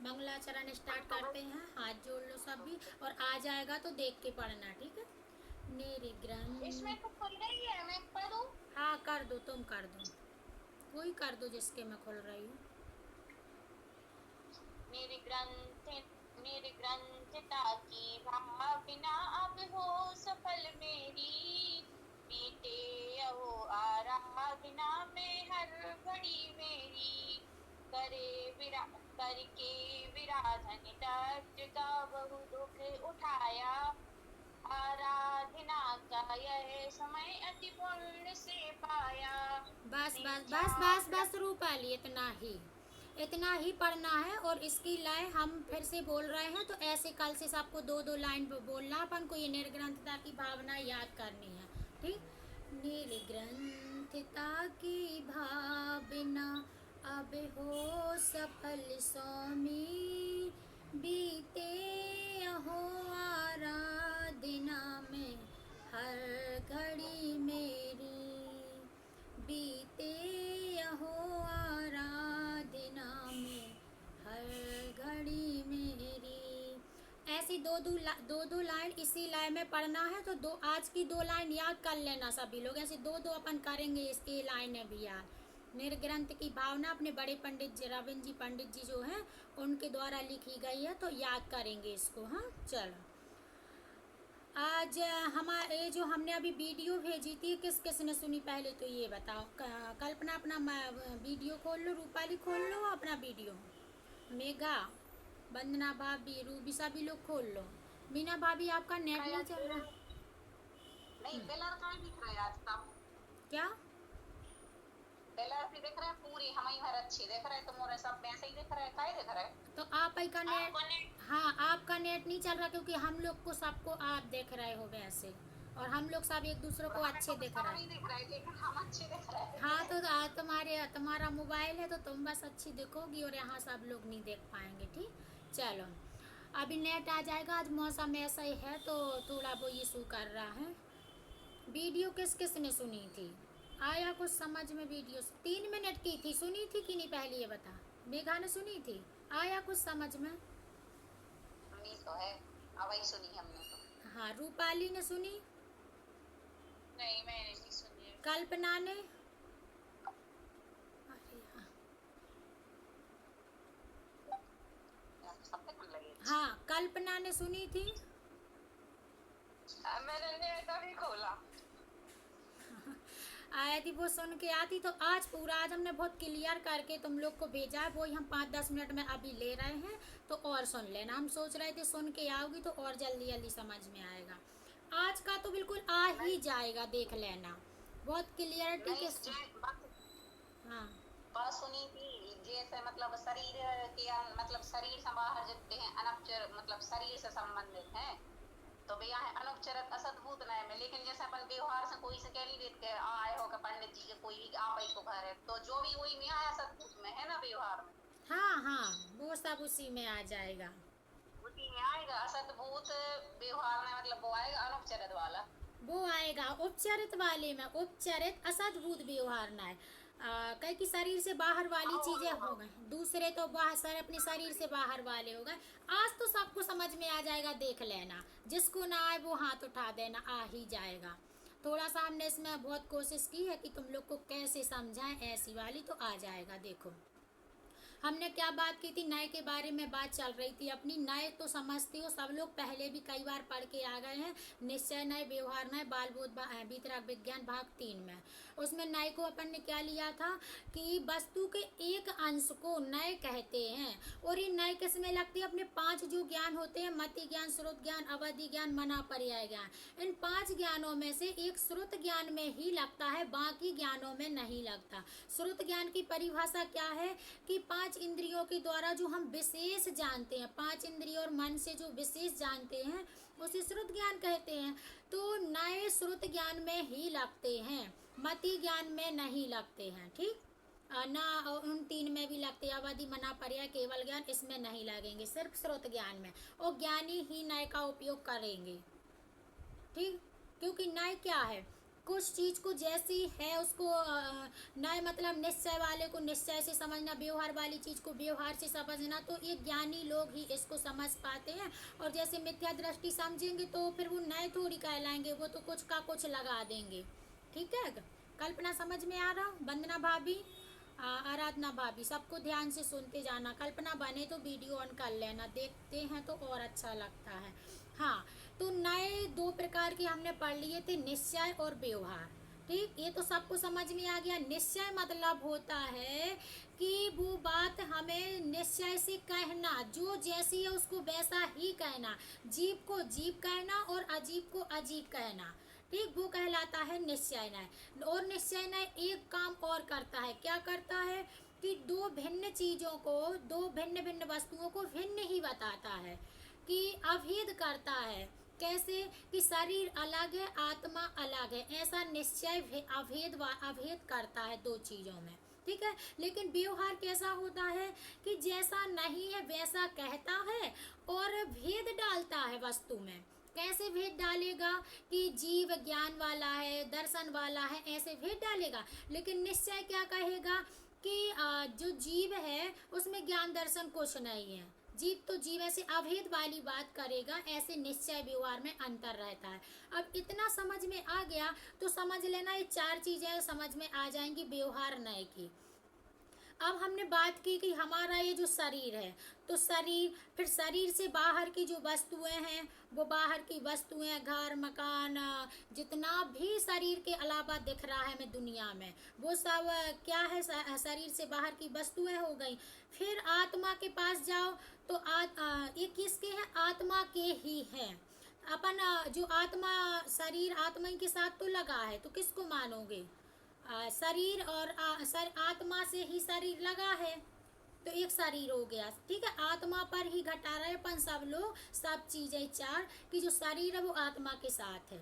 मंगलाचरण स्टार्ट करते हैं। हाथ जोड़ लो सब भी, और आ जाएगा तो देख के पढ़ना, ठीक है। मेरे इसमें ग्रंथ। तो खुल गई है, मैं पढ़ूं? हाँ कर दो, तुम कर दो, वही कर दो जिसके मैं खोल रही हूँ। मेरे ग्रंथ मेरे ग्रंथता की भाव बिना अब हो सफल मेरी, बीते अहो आराधना में हर घड़ी मेरी, करके विराधन तप्त का बहु दुख उठाया, आराधना का यह समय अति पुण्य से पाया, बस बस बस बस निष्ठा। बस रूपाली, इतना ही, इतना ही पढ़ना है। और इसकी लाइन हम फिर से बोल रहे हैं, तो ऐसे कल से सबको दो दो लाइन बोलना। अपन को ये निर्ग्रंथता की भावना याद करनी है, ठीक। निर्ग्रंथता की भावना अब हो सफल स्वामी, बीते अहो आराधना में हर घड़ी मेरी, बीते अहो आराधना में हर घड़ी मेरी। ऐसी दो दो लाइन इसी लाइन में पढ़ना है। तो दो आज की दो लाइन याद कर लेना सभी लोग, ऐसे दो दो अपन करेंगे इसकी लाइनें भी याद। निर्ग्रंथ की भावना अपने बड़े पंडित जी रविंद्र जी पंडित जी जो हैं उनके द्वारा लिखी गई है, तो याद करेंगे इसको। हाँ चलो, आज हमारे जो हमने अभी वीडियो भेजी थी, किस किस ने सुनी पहले तो ये बताओ। कल्पना अपना वीडियो खोल लो, रूपाली खोल लो अपना वीडियो, मेघा, वंदना भाभी, रूबी सभी लोग खोल लो। मीना भाभी आपका नेट नहीं चल रहा। नहीं, कलर का ही दिख रहा है आज का। क्या? कलर भी दिख रहा है, पूरी हमारी भर अच्छी दिख रहा है, तुम्हारे सब वैसे ही दिख रहा है, काय दिख रहा है? तो आप ही का नेट। आपको नहीं। हाँ आपका नेट नहीं चल रहा, क्योंकि हम लोग को सबको आप देख रहे हो वैसे, और हम लोग सब एक दूसरे और को हमें अच्छे तो दिख सब रहे नहीं हैं। दिख रहा है, लेकिन हम अच्छे दिख रहे हाँ तो हैं। तुम्हारा मोबाइल है तो तुम बस अच्छी दिखोगी, और यहाँ सब लोग नहीं देख पाएंगे, ठीक। चलो, अभी नेट आ जाएगा। आज मौसम ऐसा ही है तो थोड़ा वो इशू कर रहा है। वीडियो किस किस ने सुनी थी? आया कुछ समझ में? वीडियो 3 मिनट की थी, सुनी थी कि नहीं पहले ये बता। मेघा ने सुनी थी? आया कुछ समझ में? सुनी तो है, वही सुनी हमने तो। हाँ, रूपाली ने सुनी? नहीं, मैंने नहीं सुनी है। कल्पना ने? अरे हाँ। सब दिखने लगे। हाँ कल्पना ने सुनी थी। मैंने नेट अभी खोला। आया थी वो सुन के आती तो आज पूरा, आज हमने बहुत क्लियर करके तुम लोग को भेजा है, वो ही हम 5-10 मिनट में अभी ले रहे हैं। तो और सुन लेना, हम सोच रहे थे सुन के आओगी तो और जल्दी जल्दी समझ में आएगा। आज का तो बिल्कुल आ ही नहीं, जाएगा, देख लेना बहुत क्लियरिटी के। नहीं, बस हाँ बस सुनी थी। जैसे मतलब शरीर के मतलब शरीर से बाहर जितने हैं अनपचर, मतलब शरीर से संबंधित हैं, तो भैया है अनुपचरित असद्भुत नय में। लेकिन जैसे अपन व्यवहार से कोई से कह नहीं देते आए हो का पंडित जी के कोई भी आप ही को घर है, तो जो भी वही में आया सद्भुत में है ना, व्यवहार में हाँ हाँ, वो सब उसी में आ जाएगा। उसी में आएगा। असद्भुत व्यवहार में मतलब वो आएगा अनुपचरित वाला। वो आएगा उपचरित वाले में, उपचरित असद्भुत व्यवहार ना है। कई की शरीर से बाहर वाली और चीजें हो गए, दूसरे तो बाहर सर अपने शरीर से बाहर वाले हो गए। आज तो सबको समझ में आ जाएगा, देख लेना। जिसको ना आए वो हाथ उठा देना, आ ही जाएगा। थोड़ा सा हमने इसमें बहुत कोशिश की है कि तुम लोग को कैसे समझाएं, ऐसी वाली तो आ जाएगा। देखो हमने क्या बात की थी, नए के बारे में बात चल रही थी अपनी। नए तो समझते हो सब लोग, पहले भी कई बार पढ़ के आ गए हैं। निश्चय नए, व्यवहार नए, बाल बोध वितरक विज्ञान भाग 3 में। उसमें नए को अपन ने क्या लिया था कि वस्तु के एक अंश को नए कहते हैं। और ये नए किस में लगती है? अपने 5 जो ज्ञान होते हैं, मति ज्ञान, श्रुत ज्ञान, अवधि ज्ञान, मना पर्याय ज्ञान, इन 5 ज्ञानों में से एक श्रुत ज्ञान में ही लगता है, बाकी ज्ञानों में नहीं लगता। श्रुत ज्ञान की परिभाषा क्या है कि 5 इंद्रियों के द्वारा जो हम विशेष जानते हैं, 5 इंद्रियों और मन से जो विशेष जानते हैं, उसे श्रुत ज्ञान कहते हैं। तो नए श्रुत ज्ञान में ही लगते हैं, मति ज्ञान में नहीं लगते हैं, ठीक। ना उन 3 में भी लगते हैं, अवधि, मना, पर्याय, केवल ज्ञान, इसमें नहीं लगेंगे, सिर्फ श्रुत ज्ञान में। और ज्ञानी ही नए का उपयोग करेंगे, ठीक। क्योंकि नए क्या है? कुछ चीज को जैसी है उसको नए मतलब निश्चय वाले को निश्चय से समझना, व्यवहार वाली चीज को व्यवहार से समझना, तो ये ज्ञानी लोग ही इसको समझ पाते हैं। और जैसे मिथ्या दृष्टि समझेंगे तो फिर वो नए थोड़ी कहलाएंगे, वो तो कुछ का कुछ लगा देंगे। ठीक है, कल्पना समझ में आ रहा? वंदना भाभी, आराधना भाभी, सबको ध्यान से सुनते जाना। कल्पना बने तो वीडियो ऑन कर लेना, देखते हैं तो और अच्छा लगता है। हाँ, तो नए 2 प्रकार के हमने पढ़ लिए थे, निश्चय और व्यवहार। ठीक, ये तो सबको समझ में आ गया। निश्चय मतलब होता है कि वो बात हमें निश्चय से कहना, जो जैसी है उसको वैसा ही कहना, जीव को जीव कहना और अजीब को अजीब कहना। ठीक, वो कहलाता है निश्चय न्याय। और निश्चय न्याय एक काम और करता है, क्या करता है कि 2 भिन्न चीजों को, 2 भिन्न भिन्न वस्तुओं को भिन्न ही बताता है, कि अभेद करता है। कैसे कि शरीर अलग है, आत्मा अलग है, ऐसा निश्चय अभेद करता है 2 चीजों में। ठीक है, लेकिन व्यवहार कैसा होता है कि जैसा नहीं है वैसा कहता है और भेद डालता है वस्तु में। कैसे भेद डालेगा कि जीव ज्ञान वाला है, दर्शन वाला है, ऐसे भेद डालेगा। लेकिन निश्चय क्या कहेगा कि जो जीव है उसमें ज्ञान दर्शन कुछ नहीं है, जीव तो जीव, ऐसे अभेद वाली बात करेगा। ऐसे निश्चय व्यवहार में अंतर रहता है। अब इतना समझ में आ गया तो समझ लेना ये 4 चीजें समझ में आ जाएंगी व्यवहार नए की। अब हमने बात की कि हमारा ये जो शरीर है, तो शरीर, फिर शरीर से बाहर की जो वस्तुएं हैं, वो बाहर की वस्तुएं, घर मकान, जितना भी शरीर के अलावा दिख रहा है हमें दुनिया में, वो सब क्या है, शरीर से बाहर की वस्तुएं हो गई। फिर आत्मा के पास जाओ तो ये किसके हैं? आत्मा के ही हैं। अपन जो आत्मा, शरीर आत्मा के साथ तो लगा है, तो किसको मानोगे? शरीर और आत्मा से ही शरीर लगा है, तो एक शरीर हो गया। ठीक है, आत्मा पर ही घटा रहे अपन सब लोग, सब चीजें 4, कि जो शरीर है वो आत्मा के साथ है।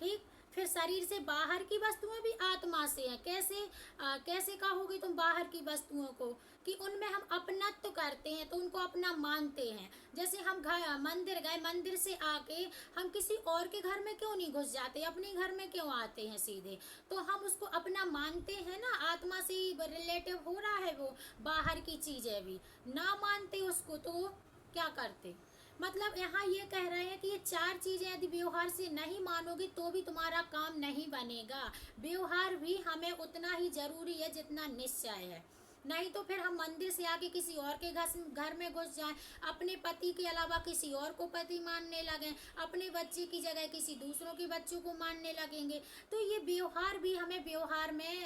ठीक, फिर शरीर से बाहर की वस्तुएं भी आत्मा से हैं। कैसे कहोगे तुम बाहर की वस्तुओं को? कि उनमें हम अपनत्व करते हैं, तो उनको अपना मानते हैं। जैसे हम मंदिर गए, मंदिर से आके हम किसी और के घर में क्यों नहीं घुस जाते, अपने घर में क्यों आते हैं सीधे? तो हम उसको अपना मानते हैं ना, आत्मा से ही रिलेटिव हो रहा है वो। बाहर की चीजें भी ना मानते उसको तो क्या करते? मतलब यहाँ ये कह रहे हैं कि ये 4 चीजें यदि व्यवहार से नहीं मानोगे तो भी तुम्हारा काम नहीं बनेगा। व्यवहार भी हमें उतना ही जरूरी है जितना निश्चय है। नहीं तो फिर हम मंदिर से आके किसी और के घर में घुस जाएं, अपने पति के अलावा किसी और को पति मानने लगें, अपने बच्चे की जगह किसी दूसरों के बच्चों को मानने लगेंगे। तो ये व्यवहार भी हमें व्यवहार में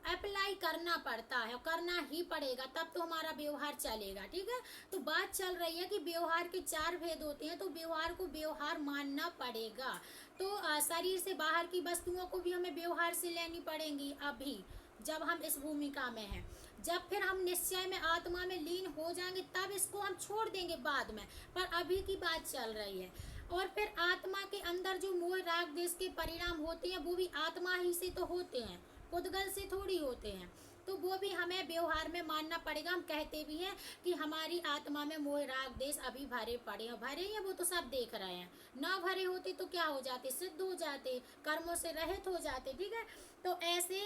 अप्लाई करना पड़ता है, करना ही पड़ेगा, तब तो हमारा व्यवहार चलेगा। ठीक है, तो बात चल रही है कि व्यवहार के 4 भेद होते हैं, तो व्यवहार को व्यवहार मानना पड़ेगा। तो शरीर से बाहर की वस्तुओं को भी हमें व्यवहार से लेनी पड़ेंगी अभी, जब हम इस भूमिका में हैं। जब फिर हम निश्चय में, आत्मा में लीन हो जाएंगे, तब इसको हम छोड़ देंगे बाद में, पर अभी की बात चल रही है। और फिर आत्मा के अंदर जो मोह राग द्वेष के परिणाम होते हैं, वो भी आत्मा ही से तो होते हैं, उद्गल से थोड़ी होते हैं। तो वो भी हमें व्यवहार में मानना पड़ेगा। हम कहते भी हैं कि हमारी आत्मा में मोह राग द्वेष अभी भरे पड़े हैं, भरे हैं, वो तो सब देख रहे हैं। ना भरे होते तो क्या हो जाते? सिद्ध हो जाते, कर्मों से रहित हो जाते। ठीक है, तो ऐसे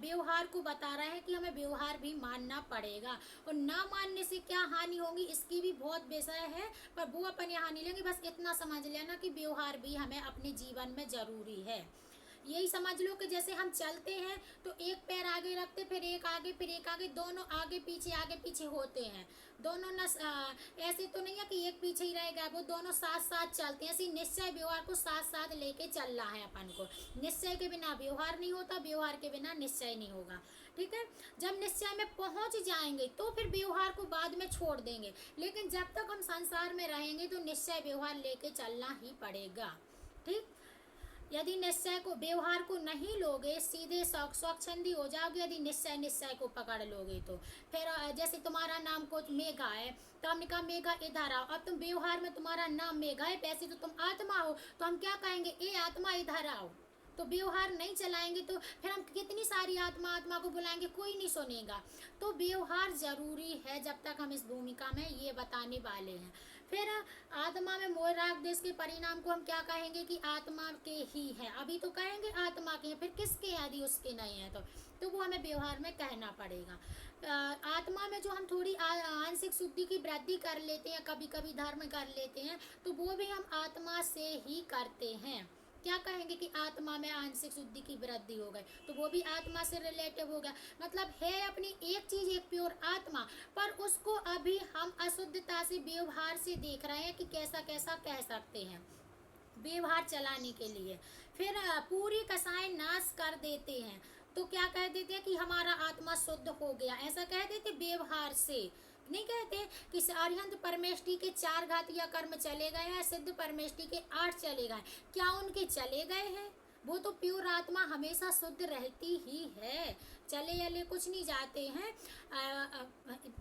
व्यवहार को बता रहे हैं कि हमें व्यवहार भी मानना पड़ेगा। और ना मानने से क्या हानि होगी, इसकी भी बहुत विषय है, पर वो अपन यहाँ नहीं लेंगे। बस इतना समझ लेना कि व्यवहार भी हमें अपने जीवन में जरूरी है। यही समझ लो कि जैसे हम चलते हैं तो एक पैर आगे रखते, फिर एक आगे, फिर एक आगे, दोनों आगे पीछे होते हैं। दोनों ऐसे तो नहीं है कि एक पीछे ही रहेगा, वो दोनों साथ साथ चलते हैं। ऐसे निश्चय व्यवहार को साथ साथ लेके चलना है अपन को। निश्चय के बिना व्यवहार नहीं होता, व्यवहार के बिना निश्चय नहीं होगा। ठीक है, जब निश्चय में पहुंच जाएंगे तो फिर व्यवहार को बाद में छोड़ देंगे, लेकिन जब तक हम संसार में रहेंगे तो निश्चय व्यवहार लेके चलना ही पड़ेगा। ठीक, यदि निश्चय को, व्यवहार को नहीं लोगे, सीधे स्वच्छंदी हो जाओगे। यदि निश्चय को पकड़ लोगे तो फिर जैसे तुम्हारा नाम कुछ मेघा है, तो हमने कहा मेघा इधर आओ। अब तुम व्यवहार में तुम्हारा नाम मेघा है, वैसे तो तुम आत्मा हो, तो हम क्या कहेंगे? ए आत्मा इधर आओ। तो व्यवहार नहीं चलाएंगे तो फिर हम कितनी सारी आत्मा को बुलाएंगे, कोई नहीं सुनेगा। तो व्यवहार जरूरी है जब तक हम इस भूमिका में, ये बताने वाले हैं। फिर आत्मा में मोह राग देश के परिणाम को हम क्या कहेंगे कि आत्मा के ही है, अभी तो कहेंगे आत्मा के हैं, फिर किसके हैं यदि उसके नहीं है तो वो हमें व्यवहार में कहना पड़ेगा। आत्मा में जो हम थोड़ी आंशिक शुद्धि की वृद्धि कर लेते हैं, कभी कभी धर्म कर लेते हैं, तो वो भी हम आत्मा से ही करते हैं। क्या कहेंगे कि आत्मा में आंशिक शुद्धि की वृद्धि हो गई, तो वो भी आत्मा से रिलेटिव हो गया। मतलब है अपनी एक चीज एक प्योर आत्मा, पर उसको अभी हम अशुद्धता से व्यवहार से देख रहे हैं कि कैसा कैसा कह सकते हैं व्यवहार चलाने के लिए। फिर पूरी कसाई नाश कर देते हैं, तो क्या कह देते हैं कि हमारा आत्मा शुद्ध हो गया, ऐसा कह देते व्यवहार से। नहीं कहते कि अरिहंत परमेष्टि के 4 घातीय कर्म चले गए हैं, सिद्ध परमेष्टि के 8 चले गए, क्या उनके चले गए हैं? वो तो प्योर आत्मा हमेशा शुद्ध रहती ही है, चले यले कुछ नहीं जाते हैं।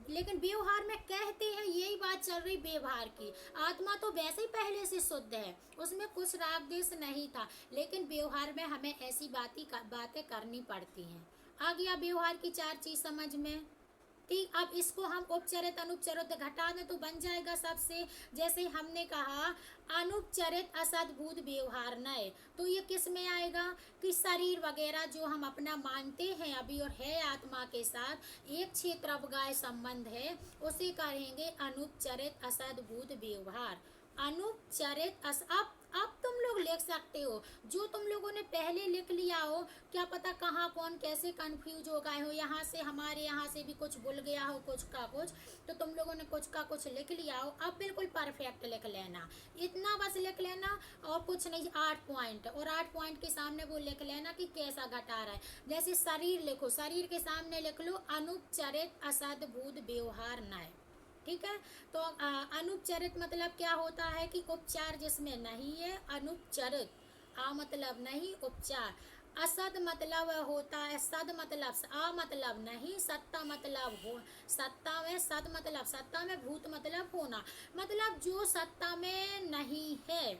लेकिन व्यवहार में कहते हैं, यही बात चल रही व्यवहार की। आत्मा तो वैसे ही पहले से शुद्ध है, उसमें कुछ राग देश नहीं था, लेकिन व्यवहार में हमें ऐसी बातें करनी पड़ती हैं। आ गया व्यवहार की 4 चीज समझ में। ठीक, अब इसको हम उपचरित अनुपचरित घटा दें तो बन जाएगा सबसे। जैसे हमने कहा अनुपचरित असद्भुत व्यवहार नए, तो ये किस में आएगा कि शरीर वगैरह जो हम अपना मानते हैं अभी और है आत्मा के साथ एक क्षेत्र अवगाय संबंध है, उसे कहेंगे अनुपचरित असद्भुत व्यवहार। अनुपचरित अब तुम लोग लिख सकते हो, जो तुम लोगों ने पहले लिख लिया हो, क्या पता कहाँ कौन कैसे कंफ्यूज हो गए हो, यहाँ से हमारे यहाँ से भी कुछ भूल गया हो कुछ का कुछ, तो तुम लोगों ने कुछ का कुछ लिख लिया हो, अब बिल्कुल परफेक्ट लिख लेना, इतना बस लिख लेना और कुछ नहीं। 8 पॉइंट, और 8 पॉइंट के सामने वो लिख लेना कि कैसा घटा रहा है। जैसे शरीर लिखो, शरीर के सामने लिख लो अनुपचरित असद्भुत व्यवहार नए। ठीक है, तो अनुपचरित मतलब क्या होता है कि उपचार जिसमें नहीं है, अनुपचरित, आ मतलब नहीं, उपचार। असद मतलब होता है, सद मतलब आ मतलब नहीं, सत्ता मतलब हो, सत्ता में सद मतलब सत्ता में, भूत मतलब होना, मतलब जो सत्ता में नहीं है।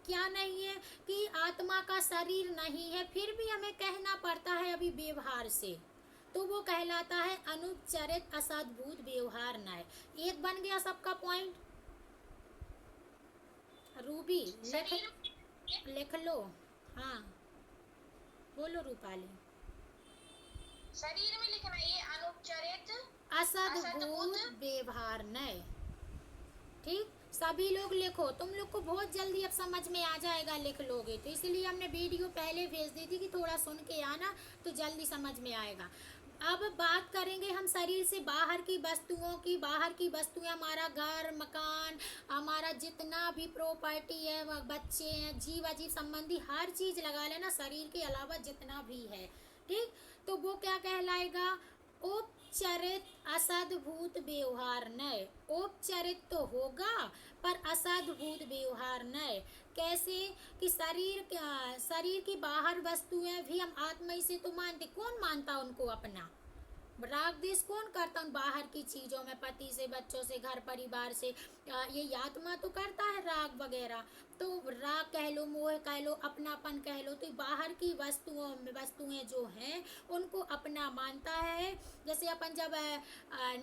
क्या नहीं है कि आत्मा का शरीर नहीं है, फिर भी हमें कहना पड़ता है अभी व्यवहार से, तो वो कहलाता है अनुपचरित असद्भुत व्यवहार नय। एक बन गया सबका पॉइंट। रूबी लिख लो। हाँ बोलो रूपाली। शरीर में लिखना ये अनुपचरित असद्भुत व्यवहार नय। ठीक, सभी लोग लिखो, तुम लोग को बहुत जल्दी अब समझ में आ जाएगा लिख लोगे, तो इसलिए हमने वीडियो पहले भेज दी थी कि थोड़ा सुन के आना तो जल्दी समझ में आएगा। अब बात करेंगे हम शरीर से बाहर की वस्तुओं की। बाहर की वस्तुएं हमारा घर मकान, हमारा जितना भी प्रॉपर्टी है, बच्चे हैं, जीव अजीव संबंधी हर चीज लगा लेना, शरीर के अलावा जितना भी है। ठीक, तो वो क्या कहलाएगा? उपचरित असद्भुत व्यवहार नय। उपचरित तो होगा पर असद्भुत व्यवहार नय। कैसे कि शरीर की बाहर वस्तुएं भी हम आत्मा ही से तो मानते, कौन मानता उनको अपना? राग देश कौन करता उन बाहर की चीजों में, पति से, बच्चों से, घर परिवार से, ये आत्मा तो करता है राग वगैरह। तो राग कह लो, मोह कह लो, अपनापन कह लो, तो बाहर की वस्तुएं जो हैं उनको अपना मानता है। जैसे अपन जब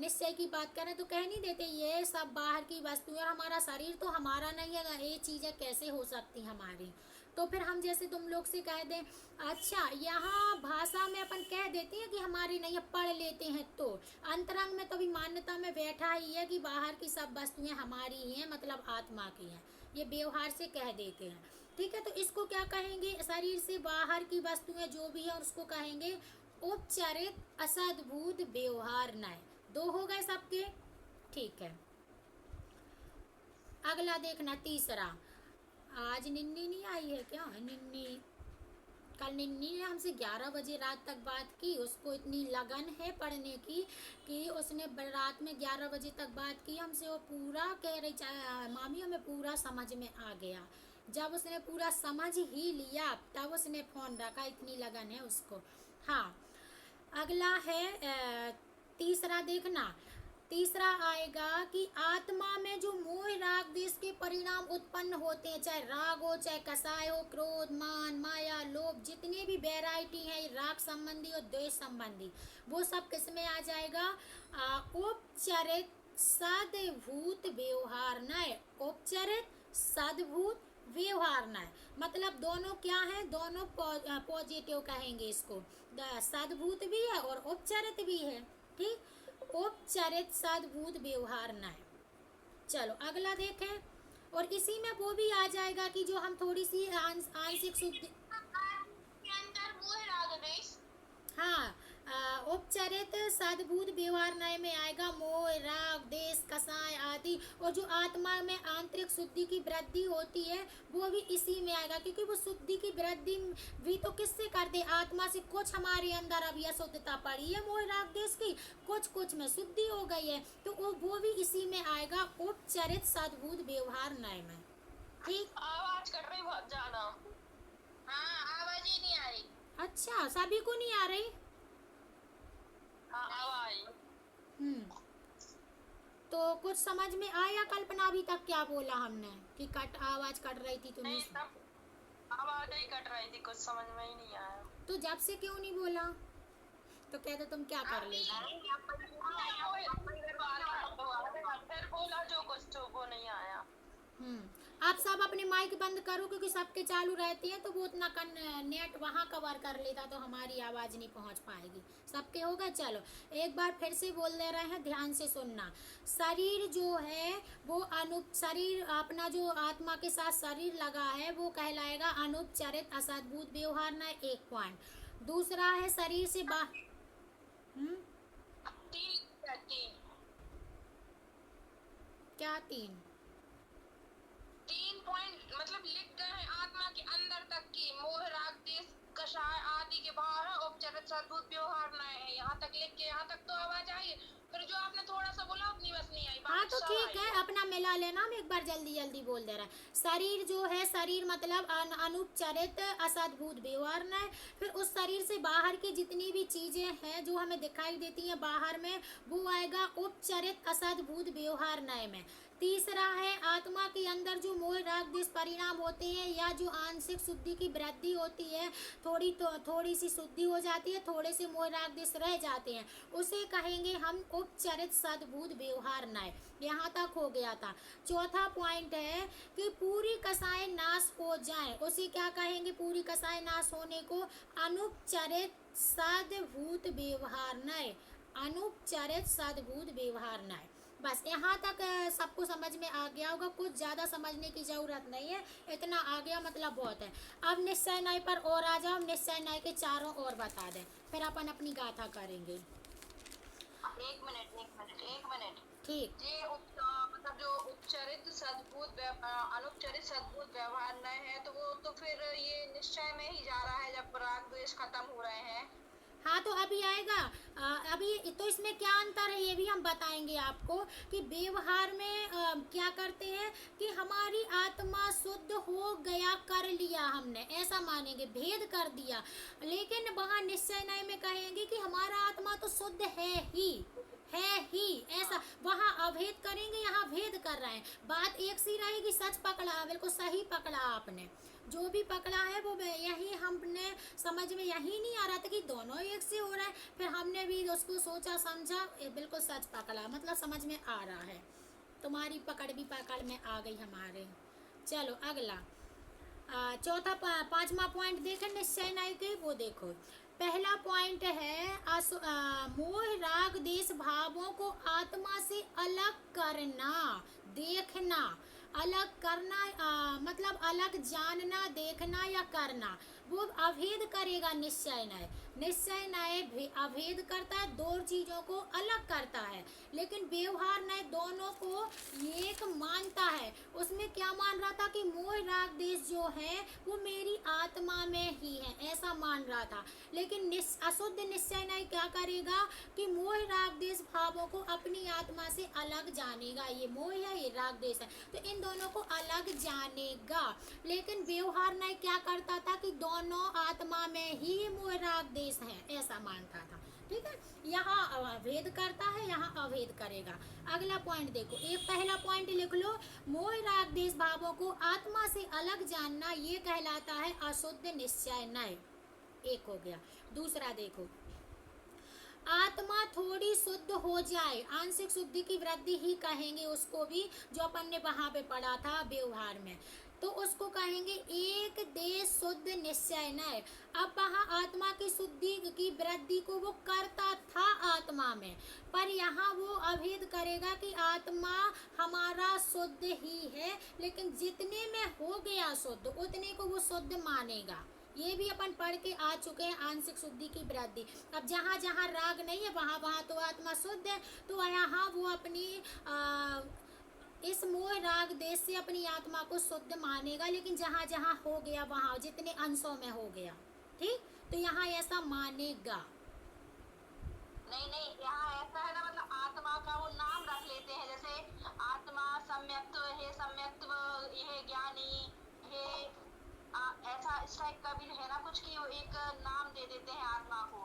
निश्चय की बात करें तो कह नहीं देते ये सब बाहर की वस्तुएं, हमारा शरीर तो हमारा नहीं है, ये चीजें कैसे हो सकती हमारी? तो फिर हम जैसे तुम लोग से कह दें, अच्छा यहाँ भाषा में अपन कह देते हैं कि हमारी नहीं है, पढ़ लेते हैं, तो अंतरंग में तो भी मान्यता में बैठा ही है कि बाहर की सब वस्तुएं हमारी ही हैं, मतलब आत्मा की हैं, ये व्यवहार से कह देते हैं। ठीक है, तो इसको क्या कहेंगे? शरीर से बाहर की वस्तुएं जो भी है उसको कहेंगे उपचरित असद्भुत व्यवहार नय। 2 हो गए सबके। ठीक है, अगला देखना तीसरा। आज निन्नी नहीं आई है क्या? निन्नी कल निन्नी ने हमसे 11 बजे रात तक बात की, उसको इतनी लगन है पढ़ने की कि उसने रात में 11 बजे तक बात की हमसे, वो पूरा कह रही मामी हमें पूरा समझ में आ गया। जब उसने पूरा समझ ही लिया तब उसने फोन रखा, इतनी लगन है उसको। हाँ, अगला है तीसरा देखना। तीसरा आएगा कि आत्मा में जो मोह राग देश के परिणाम उत्पन्न होते हैं, चाहे राग हो, चाहे कसाय हो, क्रोध, मान, माया, लोभ, जितने भी वैरायटी है राग संबंधी और द्वेष संबंधी, वो सब किस में आ जाएगा? उपचरित सद्भूत व्यवहार नय, उपचरित सद्भूत व्यवहार नय, मतलब दोनों क्या है, दोनों पॉजिटिव कहेंगे इसको, सद्भूत भी है और उपचरित भी है, ठीक। उपचरित सद्भूत व्यवहार नय। चलो अगला देखें, और इसी में वो भी आ जाएगा कि जो हम थोड़ी सी आंशिक शुद्धि के अंदर वो है राग देश। हाँ, उपचरित सद्भूत व्यवहार नय में आएगा मोह, राग, देश, कसाय आदि, और जो आत्मा में आंतरिक शुद्धि की वृद्धि होती है वो भी इसी में आएगा, क्योंकि वो शुद्धि की वृद्धि भी तो किससे करते, आत्मा से। कुछ हमारे अंदर अभी अशुद्धता पड़ी है मोह, राग, देश की, कुछ में शुद्धि हो गई है, तो वो भी इसी में आएगा, उपचरित सद्भूत व्यवहार नय में, ठीक। आवाज कट रही बहुत ज्यादा। हाँ, आवाज ही नहीं आ रही। अच्छा, सभी को नहीं आ रही? हाँ, आवाज। तो कुछ समझ में आया कल्पना अभी तक क्या बोला हमने कि आवाज कट रही थी तुम्हें? आवाज ही कट रही थी, कुछ समझ में ही नहीं आया। तो जब से क्यों नहीं बोला? तो कहते तुम क्या कर ले? फिर बोला जो कुछ तो वो नहीं आया। आप सब अपने माइक बंद करो, क्योंकि सबके चालू रहती है तो वो उतना नेट वहाँ कवर कर लेता तो हमारी आवाज नहीं पहुँच पाएगी। सबके होगा? चलो एक बार फिर से बोल दे रहे हैं, ध्यान से सुनना। शरीर जो है वो शरीर अपना जो आत्मा के साथ शरीर लगा है वो कहलाएगा अनुपचरित असद्भुत व्यवहार न, 1 पॉइंट। दूसरा है शरीर से बाहर क्या 3 पॉइंट मतलब लिख गए हैं, आत्मा के अंदर तक की मोह, राग, देश, कषाय आदि के बाहर है उपचरित सद्भुत व्यवहार न है। यहाँ तक लिख के, यहाँ तक तो आवाज आई है, फिर जो आपने थोड़ा सा बोला उतनी बस नहीं आई। हाँ तो ठीक है, अपना मिला लेना, हम एक बार जल्दी बोल दे रहा है। शरीर जो है, शरीर मतलब अनुपचरित असद्भुत व्यवहार न है। फिर उस शरीर से बाहर की जितनी भी चीजें हैं जो हमें दिखाई देती हैं बाहर में, वो आएगा उपचरित असद्भुत व्यवहार नय में। तीसरा है आत्मा के अंदर जो मोह, राग, द्वेष परिणाम होते हैं या जो आंशिक शुद्धि की वृद्धि होती है, थोड़ी सी शुद्धि हो जाती है, थोड़े से मोह, राग, द्वेष रह जाते हैं, उसे कहेंगे हम उपचरित सद्भुत व्यवहार नय। यहाँ तक हो गया था। चौथा पॉइंट है कि पूरी कसाएं नाश हो जाए, उसे क्या कहेंगे? पूरी कसाएं नाश होने को अनुपचरित सद्भुत व्यवहार नय, अनुपचरित सद्भुत व्यवहार नय। बस यहाँ तक सबको समझ में आ गया होगा, कुछ ज़्यादा समझने की ज़रूरत नहीं है, इतना आ गया मतलब बहुत है। अब निश्चय न्याय पर और आ जाओ, निश्चय न्याय के चारों और बता दें, फिर अपन अपनी गाथा करेंगे। एक मिनट ठीक। ये मतलब जो उपचरित सद्भुत अनुपचरित सद्भुत व्यवहार न है, तो वो तो फिर ये निश्चय में ही जा रहा है जब राग द्वेष खत्म हो रहे हैं। हाँ तो अभी आएगा। अभी तो इसमें क्या अंतर है ये भी हम बताएंगे आपको कि व्यवहार में क्या करते हैं कि हमारी आत्मा शुद्ध हो गया, कर लिया हमने, ऐसा मानेंगे, भेद कर दिया। लेकिन वहाँ निश्चय न्याय में कहेंगे कि हमारा आत्मा तो शुद्ध है ही, ऐसा। वहाँ अभेद करेंगे, यहाँ भेद कर रहे हैं। बात एक सी रहेगी, सच पकड़ा, बिल्कुल सही पकड़ा आपने। जो भी पकड़ा है वो यही हमने समझ में यही नहीं आ रहा था कि दोनों एक से हो रहा है, फिर हमने भी उसको सोचा समझा, बिल्कुल सच पकड़ा, मतलब समझ में आ रहा है। तुम्हारी पकड़ भी पकड़ में आ गई हमारे। चलो अगला चौथा 5वां पॉइंट देखें निश्चय न्याय के, वो देखो। पहला पॉइंट है मोह, राग, देश भावों को आत्मा से अलग करना, देखना, अलग करना, मतलब अलग जानना, देखना या करना, वो अभेद करेगा निश्चय न्याय। निश्चय न्याय अभेद करता है, दो चीजों को अलग करता है, लेकिन व्यवहार न्याय दोनों को एक मानता है। उसमें क्या मान रहा था कि मोह, राग, देश जो है वो मेरी आत्मा में ही है, ऐसा मान रहा था। लेकिन अशुद्ध निश्चय न्याय क्या करेगा कि मोह, राग, देश भावों को अपनी आत्मा से अलग जानेगा, ये मोह है, ये राग, देश है, तो इन दोनों को अलग जानेगा। लेकिन व्यवहार न्याय क्या करता था कि दोनों आत्मा में ही मोह, राग, देश है, ऐसा मानता था। ठीक है, यहाँ अभेद करता है, यहाँ अभेद करेगा। अगला पॉइंट देखो, एक पहला पॉइंट लिख लो, मोह, राग, देश भावों को आत्मा से अलग जानना, ये कहलाता है अशुद्ध निश्चय न्याय, एक हो गया। दूसरा देखो, आत्मा थोड़ी शुद्ध हो जाए, आंशिक शुद्धि की वृद्धि ही कहेंगे उसको भी, जो अपन ने वहां पे पढ़ा था व्यवहार में, तो उसको कहेंगे एक देश शुद्ध निश्चय नय। अब वहां आत्मा की शुद्धि की वृद्धि को वो करता था आत्मा में, पर यहाँ वो अभेद करेगा कि आत्मा हमारा शुद्ध ही है, लेकिन जितने में हो गया शुद्ध उतने को वो शुद्ध मानेगा। ये भी अपन पढ़ के आ चुके हैं, आंशिक शुद्धि की वृद्धि। अब जहाँ जहाँ राग नहीं है वहाँ वहाँ तो आत्मा शुद्ध है, तो यहाँ वो अपनी इस मोह राग देश से अपनी आत्मा को शुद्ध मानेगा, लेकिन जहाँ जहाँ हो गया वहाँ जितने अंशों में हो गया, ठीक, तो यहाँ ऐसा मानेगा। नहीं नहीं, यहाँ ऐसा है ना, मतलब आत्मा का वो नाम रख लेते हैं, जैसे आत्मा सम्यक्त्व हे ज्ञानी हे ऐसा इस टाइप का भी है ना कुछ, कि वो एक नाम दे देते हैं आत्मा को।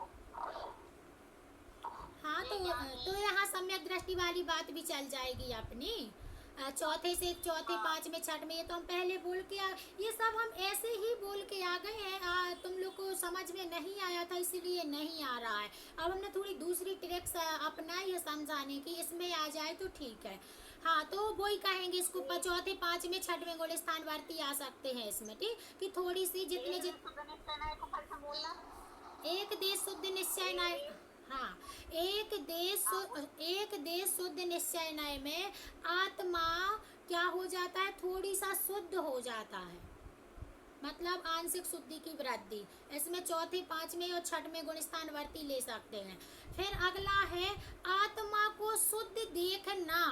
हाँ, तो यहाँ सम्यक दृष्टि वाली बात भी चल जाएगी अपनी, चौथे से चौथे पांचवें छठ में, ये तो हम पहले बोल के ये सब हम ऐसे ही बोल के आ गए हैं, तुम लोग को समझ में नहीं आया था इसीलिए नहीं आ रहा है। अब हमने थोड़ी दूसरी ट्रिक्स अपनाई है समझाने की, इसमें आ जाए तो ठीक है। हाँ, तो वो ही कहेंगे इसको, चौथे पांचवें छठवें गुण स्थान वर्ती आ सकते हैं इसमें, ठीक, कि थोड़ी सी जितने एक देश शुद्ध निश्चय नय, हाँ, एक देश शुद्ध निश्चय नय में आत्मा क्या हो जाता है, थोड़ी सा शुद्ध हो जाता है, मतलब आंशिक शुद्धि की वृद्धि। इसमें चौथे पांचवें और छठवें गुण स्थान वर्ती ले सकते हैं। फिर अगला है आत्मा को शुद्ध देखना,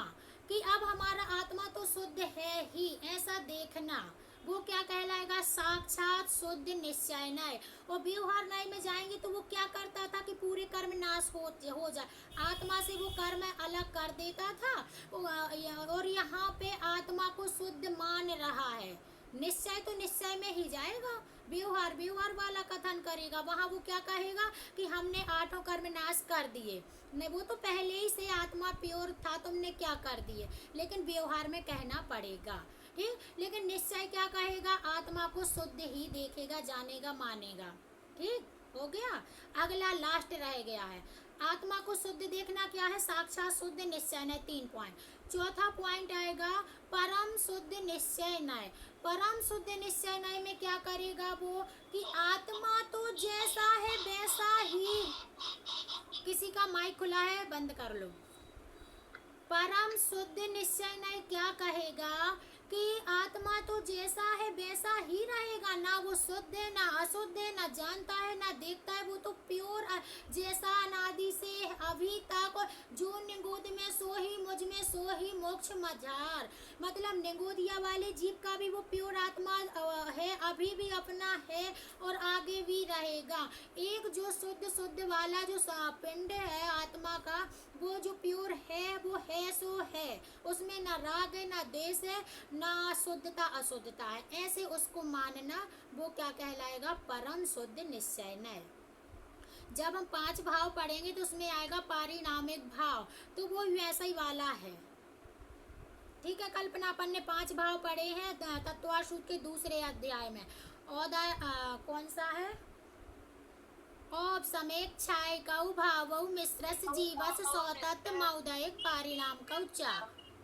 कि अब हमारा आत्मा तो शुद्ध है ही ऐसा देखना, वो क्या कहलाएगा, साक्षात शुद्ध निश्चय नय। और व्यवहार नय में जाएंगे तो वो क्या करता था कि पूरे कर्म नाश हो जाए, आत्मा से वो कर्म अलग कर देता था, और यहाँ पे आत्मा को शुद्ध मान रहा है। निश्चय तो निश्चय में ही जाएगा, व्यवहार वाला कथन करेगा, वहाँ वो क्या कहेगा कि हमने आठों कर्म नाश कर दिए, नहीं वो तो पहले ही से आत्मा प्योर था, तुमने क्या कर दिए, लेकिन व्यवहार में कहना पड़ेगा, ठीक। लेकिन निश्चय क्या कहेगा, आत्मा को शुद्ध ही देखेगा, जानेगा, मानेगा, ठीक हो गया। अगला लास्ट रह गया है, आत्मा को शुद्ध देखना क्या है, साक्षात शुद्ध निश्चय नय, 3 पॉइंट। चौथा पॉइंट आएगा परम शुद्ध निश्चय नय। परम शुद्ध निश्चय नय में क्या करेगा वो, कि आत्मा तो जैसा है वैसा ही, किसी का माइक खुला है बंद कर लो। परम शुद्ध निश्चय नय क्या कहेगा कि आत्मा तो जैसा है वैसा ही रहेगा, ना वो शुद्ध है ना अशुद्ध है, ना जानता है ना देखता है, वो तो प्योर जैसा अनादि से अभी तक, जो निगोद में सो ही मुझ में सो ही मोक्ष मझार, मतलब निगोदिया वाले जीव का भी वो प्योर आत्मा है, अभी भी अपना है और आगे भी रहेगा। एक जो शुद्ध वाला जो पिंड है आत्मा का, वो जो प्योर है वो है सो है, उसमें ना राग है ना द्वेष है ना शुद्धता अशुद्धता है, ऐसे उसको मानना, वो क्या कहलाएगा, परम शुद्ध निश्चय नय। जब हम 5 भाव पढ़ेंगे तो उसमें आएगा पारिणामिक भाव, तो वो वैसा ही वाला है, ठीक है। कल्पना अपन ने 5 भाव पढ़े हैं तत्वासूत्र के दूसरे अध्याय में, और कौन सा है, औप समेक्षाय कौ भावौ मिश्रस जीवस सौतत्व मौदयिक पारिणाम कौचा।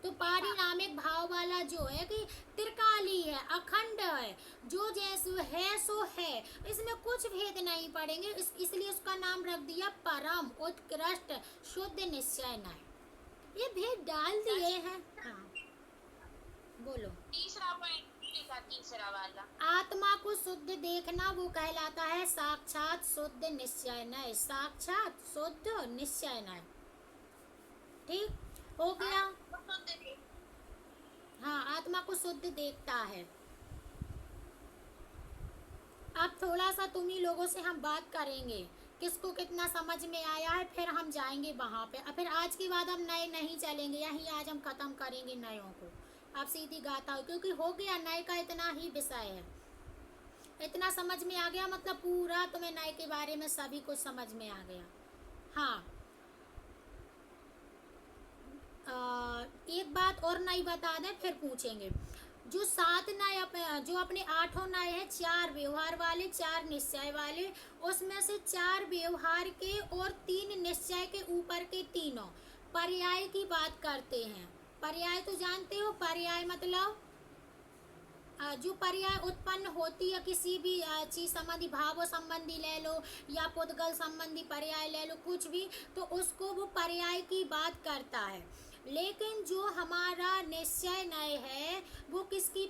तो पारिणामिक भाव वाला जो है कि त्रिकाली है, अखंड है, जो जैसे है सो है, इसमें कुछ भेद नहीं पड़ेंगे, इसलिए उसका नाम रख दिया परम उत्कृष्ट शुद्ध निश्चय नय। ये भेद डाल दिए हैं। हाँ बोलो। तीसरा पॉइंट, तीसरा वाला आत्मा को शुद्ध देखना वो कहलाता है साक्षात शुद्ध निश्चय नय, साक्षात शुद्ध निश्चय नय, ठीक हो गया। हाँ, आत्मा को शुद्ध देखता है। अब थोड़ा सा तुम ही लोगों से हम बात करेंगे, किसको कितना समझ में आया है, फिर हम जाएंगे वहाँ पे। फिर आज के बाद हम नए नहीं चलेंगे, यही आज हम खत्म करेंगे नयों को। आप सीधी गाथा हो, क्योंकि हो गया नए का इतना ही विषय है, इतना समझ में आ गया, मतलब पूरा तुम्हें नए के बारे में सभी कुछ समझ में आ गया। हाँ, एक बात और नई बता दें फिर पूछेंगे। जो 7 नए जो अपने 8 नए हैं, 4 व्यवहार वाले 4 निश्चय वाले, उसमें से 4 व्यवहार के और 3 निश्चय के ऊपर के तीनों पर्याय की बात करते हैं। पर्याय तो जानते हो, पर्याय मतलब जो पर्याय उत्पन्न होती है किसी भी चीज संबंधी, भाव संबंधी ले लो या पुद्गल संबंधी पर्याय ले लो, कुछ भी, तो उसको वो पर्याय की बात करता है। लेकिन जो हमारा निश्चय नय है वो किसकी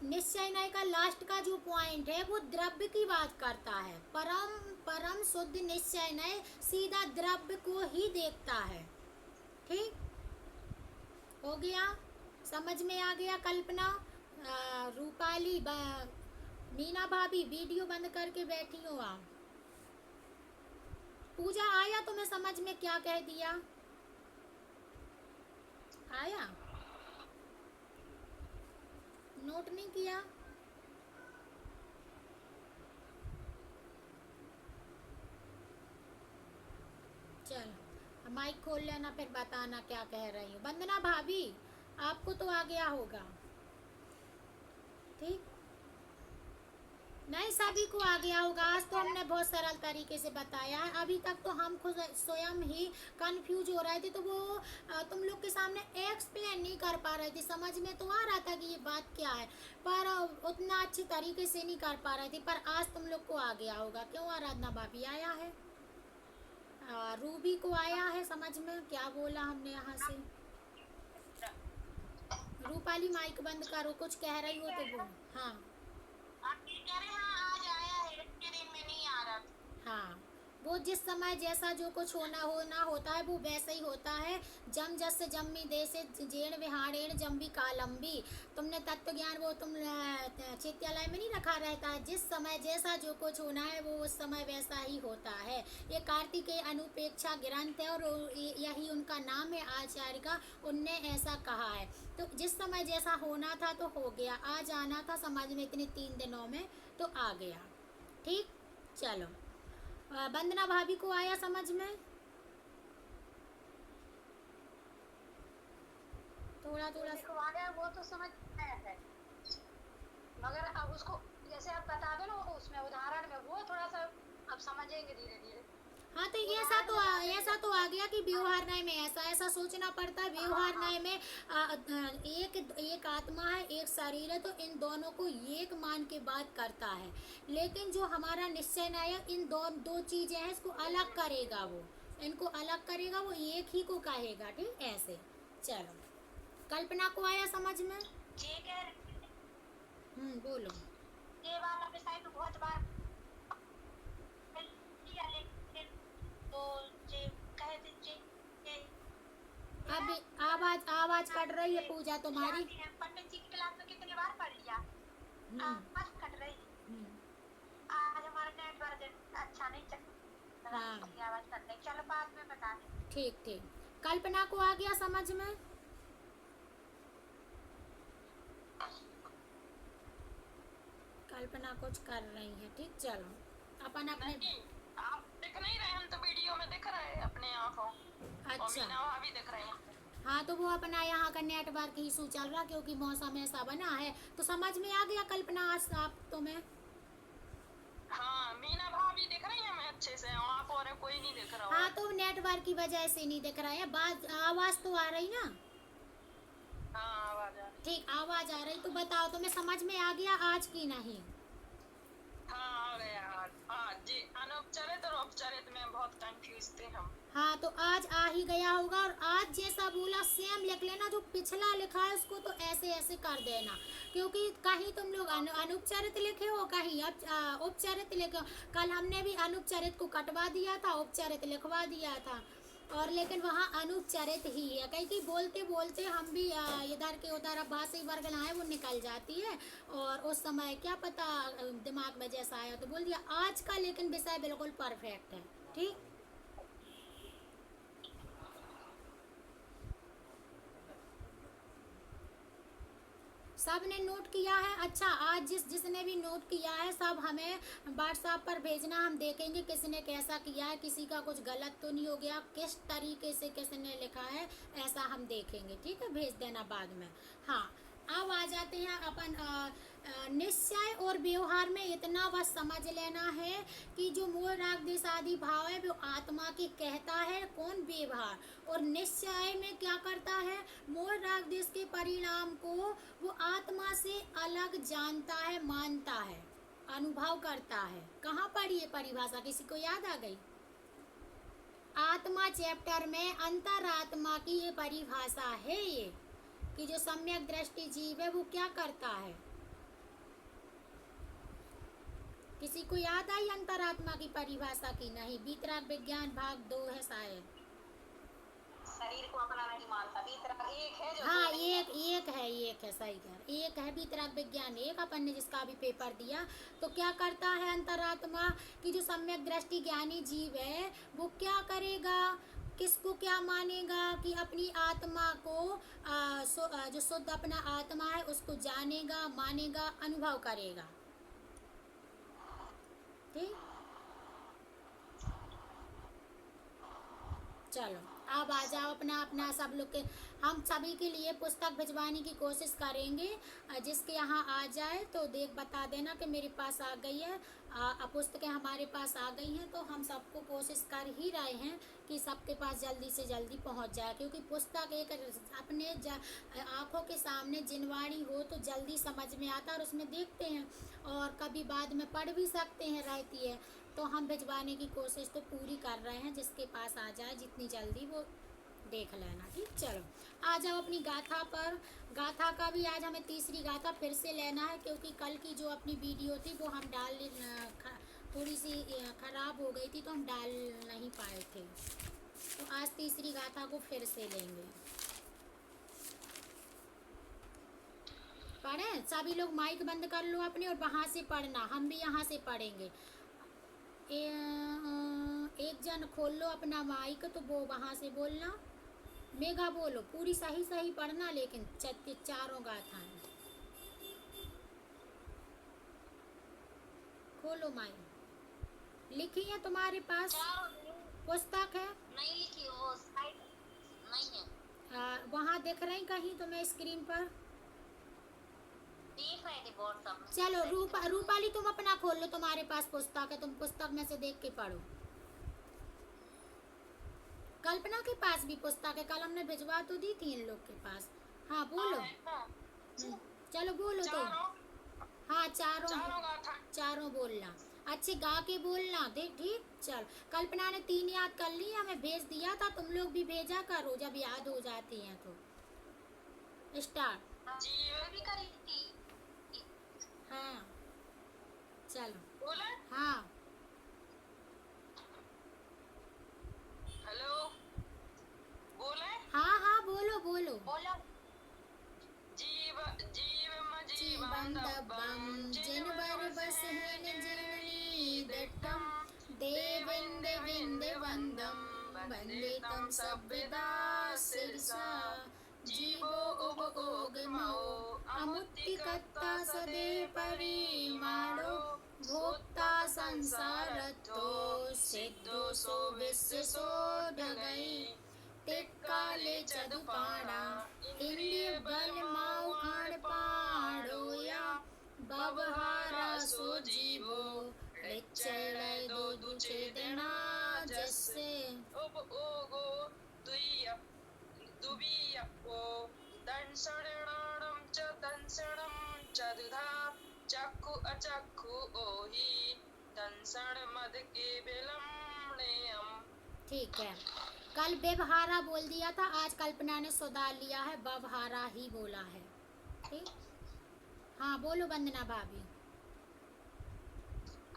निश्चय नय का लास्ट का जो पॉइंट है वो द्रव्य की बात करता है। परम परम शुद्ध निश्चय नय सीधा द्रव्य को ही देखता है। ठीक हो गया, समझ में आ गया। कल्पना, रूपाली, मीना भाभी वीडियो बंद करके बैठी हो आप। पूजा, आया तुम्हें समझ में क्या कह दिया? आया? नोट नहीं किया? चलो माइक खोल लेना, फिर बताना क्या कह रही हो। वंदना भाभी, आपको तो आ गया होगा। ठीक, नहीं सभी को आ गया होगा। आज तो हमने बहुत सरल तरीके से बताया है। अभी तक तो हम खुद स्वयं ही कंफ्यूज हो रहे थे, तो वो तुम लोग के सामने एक्सप्लेन नहीं कर पा रहे थे। समझ में तो आ रहा था कि ये बात क्या है, पर उतना अच्छे तरीके से नहीं कर पा रहे थे। पर आज तुम लोग को आ गया होगा। क्यों, आराधना भाभी आया है, रूबी को आया है समझ में क्या बोला हमने यहाँ से। रूपाली माइक बंद करो, कुछ कह रही हो तो बोलो। हाँ हाँ, वो जिस समय जैसा जो कुछ होना होता है वो वैसे ही होता है। जम जस जम्मी देसे जेण विहाड़ेण जम्बी कालम्बी। तुमने तत्व ज्ञान वो तुम चित्यालय में नहीं रखा रहता है, जिस समय जैसा जो कुछ होना है वो उस समय वैसा ही होता है। ये कार्तिकेय अनुपेक्षा ग्रंथ है और यही उनका नाम है आचार्य का, उनने ऐसा कहा है। तो जिस समय जैसा होना था तो हो गया, आ जाना था समझ में इतने 3 दिनों में, तो आ गया। ठीक, चलो वंदना भाभी को आया समझ में? थोड़ा थोड़ा देखो आ गया, वो तो समझ में आया है, मगर अब उसको जैसे आप बता दो ना उसमें उदाहरण में, वो थोड़ा सा अब समझेंगे धीरे धीरे। हाँ, तो ऐसा तो आ गया कि व्यवहार न्याय में ऐसा सोचना पड़ता है। व्यवहार न्याय में एक आत्मा है, एक शरीर है, तो इन दोनों को एक मान के बात करता है। लेकिन जो हमारा निश्चय न्याय है, इन दो चीजें हैं, इसको अलग करेगा। वो इनको अलग करेगा, वो एक ही को कहेगा। ठीक, ऐसे। चलो, कल्पना को आया समझ में? बोलो। ये वाला विषय तो बहुत बार तो जे कहे दीजिए। अभी आवाज कट रही है पूजा तुम्हारी। पंडित जी की क्लास में कितनी बार पढ़ लिया, आवाज कट रही। आज हमारा नेटवर्क अच्छा नहीं चल रहा, आवाज कट रही। चलो बाद में बता दें। ठीक, कल्पना को आ गया समझ में? कल्पना कुछ कर रही है। ठीक, चलो अपन अपने आप दिख नहीं रहे, हम तो वीडियो में दिख रहे हैं अपने आंखों। अच्छा, भी दिख रहे हैं। हाँ, तो वो अपना यहाँ का नेटवर्क इशू चल रहा, क्योंकि मौसम ऐसा बना है। तो समझ में आ गया कल्पना आज आप तुम्हें? हाँ, मीना भाभी दिख रही है मैं अच्छे से, आप और कोई नहीं दिख रहा। हाँ, तो नेटवर्क की वजह से नहीं दिख रहा है। आवाज तो आ रही ना? हाँ, आवाज आ रही। ठीक, आवाज आ रही। तो बताओ तुम्हें समझ में आ गया आज की नहीं? हाँ, आ गया आज जी। अनौपचारिक और औपचारिक में बहुत कंफ्यूज थे हम। हाँ, तो आज आ ही गया होगा। और आज जैसा बोला सेम लिख लेना, जो पिछला लिखा है उसको तो ऐसे कर देना, क्योंकि कहीं तुम लोग अनुपचारित लिखे हो, कहीं उपचारित लिखे हो। कल हमने भी अनुपचारित को कटवा दिया था, उपचारित लिखवा दिया था, और लेकिन वहाँ अनुपचारित ही है। कहीं कि बोलते बोलते हम भी इधर के उधर अब भाषा वर्गना है वो निकल जाती है, और उस समय क्या पता दिमाग में जैसा आया तो बोल दिया। आज का लेकिन विषय बिल्कुल परफेक्ट है। ठीक, सब ने नोट किया है? अच्छा, आज जिसने भी नोट किया है सब हमें व्हाट्सएप पर भेजना, हम देखेंगे किसने कैसा किया है, किसी का कुछ गलत तो नहीं हो गया, किस तरीके से किसने लिखा है, ऐसा हम देखेंगे। ठीक है, भेज देना बाद में। हाँ, अब आ जाते हैं अपन निश्चय और व्यवहार में इतना बस समझ लेना है कि जो मोह राग द्वेष आदि भाव है वो आत्मा की कहता है कौन, व्यवहार। और निश्चय में क्या करता है, मोह राग द्वेष के परिणाम को वो आत्मा से अलग जानता है, मानता है, अनुभव करता है। कहाँ पढ़ी ये परिभाषा, किसी को याद आ गई? आत्मा चैप्टर में अंतरात्मा की ये परिभाषा है, ये कि जो सम्यक दृष्टि जीव है वो क्या करता है। किसी को याद आई अंतरात्मा की परिभाषा की? नहीं, वीतराग विज्ञान भाग 2 है शायद। शरीर को अपना नहीं मानता, वीतराग एक है जो हाँ, दो नहीं है। एक है, सही कह, एक है वीतराग विज्ञान, एक अपन ने जिसका अभी पेपर दिया। तो क्या करता है अंतरात्मा कि जो सम्यक दृष्टि ज्ञानी जीव है वो क्या करेगा, किसको क्या मानेगा कि अपनी आत्मा को जो शुद्ध अपना आत्मा है उसको जानेगा, मानेगा, अनुभव करेगा। ठीक, चलो अब आ जाओ अपना अपना सब लोग के, हम सभी के लिए पुस्तक भिजवाने की कोशिश करेंगे। जिसके यहाँ आ जाए तो देख बता देना कि मेरे पास आ गई है। पुस्तकें हमारे पास आ गई हैं, तो हम सबको कोशिश कर ही रहे हैं कि सबके पास जल्दी से जल्दी पहुँच जाए, क्योंकि पुस्तक एक अपने आँखों के सामने जिनवाणी हो तो जल्दी समझ में आता है और उसमें देखते हैं, और कभी बाद में पढ़ भी सकते हैं, रहती है। तो हम भिजवाने की कोशिश तो पूरी कर रहे हैं, जिसके पास आ जाए जितनी जल्दी वो देख लेना। ठीक, चलो आ जाओ अपनी गाथा पर। गाथा का भी आज हमें तीसरी गाथा फिर से लेना है, क्योंकि कल की जो अपनी वीडियो थी वो हम थोड़ी सी ख़राब हो गई थी, तो हम डाल नहीं पाए थे। तो आज तीसरी गाथा को फिर से लेंगे। पढ़ें सभी लोग, माइक बंद कर लो अपने और वहाँ से पढ़ना, हम भी यहाँ से पढ़ेंगे। एक जन खोल लो अपना माइक, तो वो वहाँ से बोलना। मेघा बोलो, पूरी सही सही पढ़ना, लेकिन चारों गाथाएं खोलो माइक। लिखी है तुम्हारे पास पुस्तक है? नहीं लिखी, वो साइड नहीं है। वहाँ दिख रही कहीं तुम्हें स्क्रीन पर? देख रहे थे व्हाट्सएप में। चलो रूपाली तुम अपना खोल लो, तुम्हारे पास पुस्तक है, तुम पुस्तक में से देख के पढ़ो। कल्पना के पास भी पुस्तक है, कल हमने भिजवा तो दी थी इन लोग के पास। हाँ बोलो। चलो बोलो तो। हाँ चारों बोलना, अच्छे गा के बोलना। देख ठीक, चल कल्पना ने 3 याद कर ली, हमें भेज दिया था, तुम लोग भी भेजा करो जब याद हो जाती हैं तो। स्टार्ट। जीव भी करी थी। हाँ चलो बोला? हाँ हेलो, बोले? हाँ बोलो बोलो। बोलो। जीवन दब्बम जिनवर बस है न जननी दट्टम देविंद विंद वंदम वंदे तम सभ्यदा सिरसा जीवो उब ओगमो अमुत्तिकत्ता सदे परिमाणो भोक्ता संसारतो सिद्धो सो विश्व सो ढगई तिक्काले चदुपाणा इंद्रिय बल माउ आण पाणो या बवहारा सो जीवो रिच्चय दो दुचेदना जस्से उप ओगो दुय्य दुबिय ओ दंसणणम च दंसणम च दुधा चक्षु अचक्षु ओहि दंसण मद के विलम्बनेयम। ठीक है, कल व्यवहारा बोल दिया था, आज कल्पना ने सुधार लिया है, व्यवहारा ही बोला है। ठीक, हाँ बोलो वंदना भाभी।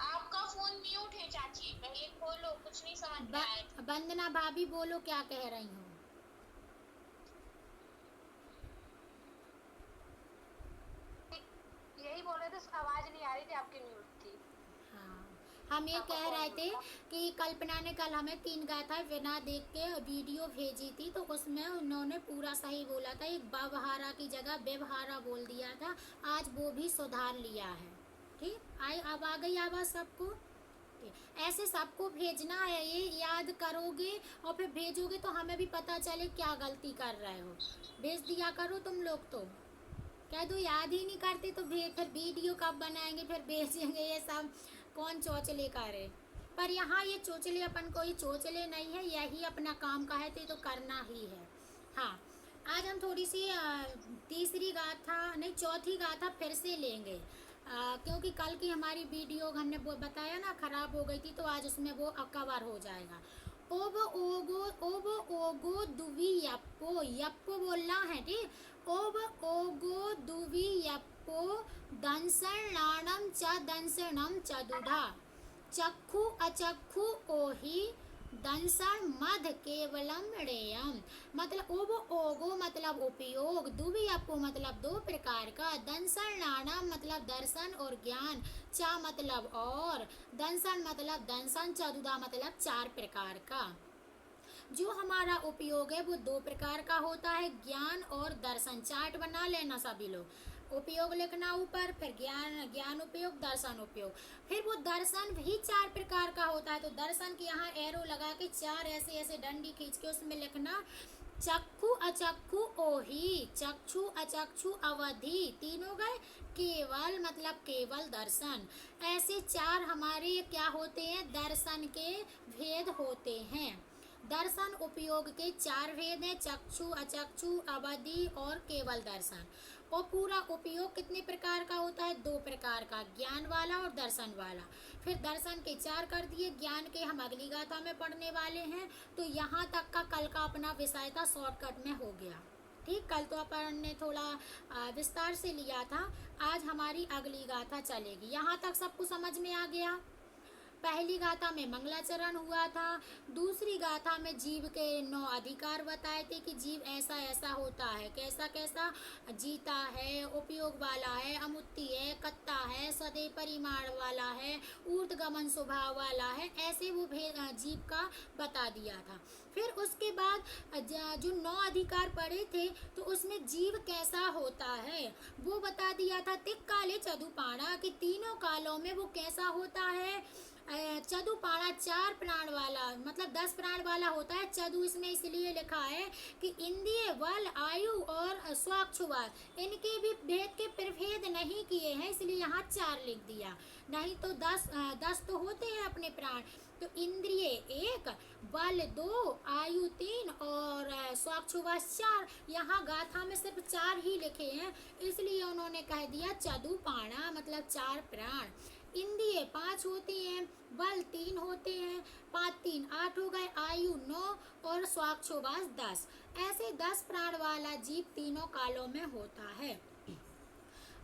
आपका फोन म्यूट है चाची, पहले खोलो, कुछ नहीं समझ में आया। वंदना भाभी बोलो क्या कह रही हो? यही बोल रहे थे, आवाज नहीं आ रही थी, आपकी म्यूट थी। हाँ, हम ये कह रहे थे कि कल्पना ने कल हमें 3 गाथा बिना देख के वीडियो भेजी थी, तो उसमें उन्होंने पूरा सही बोला था, एक व्यवहारा की जगह व्यवहारा बोल दिया था, आज वो भी सुधार लिया है। ठीक, अब आ गई आवाज़ सबको? ऐसे सबको भेजना है, ये याद करोगे और फिर भेजोगे तो हमें भी पता चले क्या गलती कर रहे हो। भेज दिया करो तुम लोग तो। कह दो याद ही नहीं करते तो फिर वीडियो कब बनाएंगे, फिर भेजेंगे, ये सब कौन चौचले करे। पर यहाँ ये चोचले अपन कोई चोचले नहीं है, यही अपना काम का है तो ये तो करना ही है। हाँ, आज हम थोड़ी सी तीसरी गाथा नहीं चौथी गाथा फिर से लेंगे, क्योंकि कल की हमारी वीडियो हमने वो बताया ना खराब हो गई थी, तो आज उसमें वो कवर हो जाएगा। ओबो ओगो दुवी यप्पो, यप्पो बोलना है ठीक। ओबो ओगो दुवी यप्पो दंसण नाणम च दंसणम चदुधा चक्षु अचक्षु ओहि दंसण मध केवलम णेयम। मतलब ओबो ओगो मतलब उपयोग, दुवी अपो मतलब दो प्रकार का, दंसण नाणम मतलब दर्शन और ज्ञान, चा मतलब और, दंसण मतलब दंसन, चदुदा मतलब चार प्रकार का। जो हमारा उपयोग है वो दो प्रकार का होता है, ज्ञान और दर्शन। चार्ट बना लेना सभी लोग, उपयोग लिखना ऊपर, फिर ज्ञान उपयोग, दर्शन उपयोग। फिर वो दर्शन भी चार प्रकार का होता है, तो दर्शन के यहाँ एरो लगा के चार ऐसे ऐसे डंडी खींच के उसमें लिखना चक्षु अचक्षु ओहि, चक्षु अचक्षु अवधि, तीन हो गए। केवल मतलब केवल दर्शन। ऐसे चार हमारे क्या होते हैं, दर्शन के भेद होते हैं। दर्शन उपयोग के चार भेद हैं, चक्षु अचक्षु अवधि और केवल दर्शन। और पूरा उपयोग कितने प्रकार का होता है, दो प्रकार का, ज्ञान वाला और दर्शन वाला। फिर दर्शन के चार कर दिए, ज्ञान के हम अगली गाथा में पढ़ने वाले हैं। तो यहाँ तक का कल का अपना विषय था, शॉर्टकट में हो गया ठीक। कल तो अपन ने थोड़ा विस्तार से लिया था, आज हमारी अगली गाथा चलेगी। यहाँ तक सबको समझ में आ गया। पहली गाथा में मंगलाचरण हुआ था, दूसरी गाथा में जीव के 9 अधिकार बताए थे कि जीव ऐसा ऐसा होता है, कैसा कैसा, जीता है, उपयोग वाला है, अमुत्ति है, कत्ता है, सदैव परिमाण वाला है, ऊर्ध्वगमन स्वभाव वाला है, ऐसे वो जीव का बता दिया था। फिर उसके बाद जो 9 अधिकार पढ़े थे तो उसमें जीव कैसा होता है वो बता दिया था। तिक काले चदुपाणा कि तीनों कालों में वो कैसा होता है। चदुपाणा 4 प्राण वाला मतलब 10 प्राण वाला होता है। चदु इसमें इसलिए लिखा है कि इंद्रिय, बल, आयु और स्वाक्षुवाद इनके भी भेद के प्रभेद नहीं किए हैं, इसलिए यहाँ 4 लिख दिया। नहीं तो 10 तो होते हैं अपने प्राण। तो इंद्रिय 1, बल 2, आयु 3 और स्वाक्षुवाद 4। यहाँ गाथा में सिर्फ 4 ही लिखे हैं, इसलिए उन्होंने कह दिया चदुपाणा मतलब 4 प्राण। इंद्रिय 5 होती हैं, बल 3 होते हैं, 5 3 8 हो गए, आयु 9 और स्वाक्षुवाद 10। ऐसे 10 प्राण वाला जीव तीनों कालों में होता है।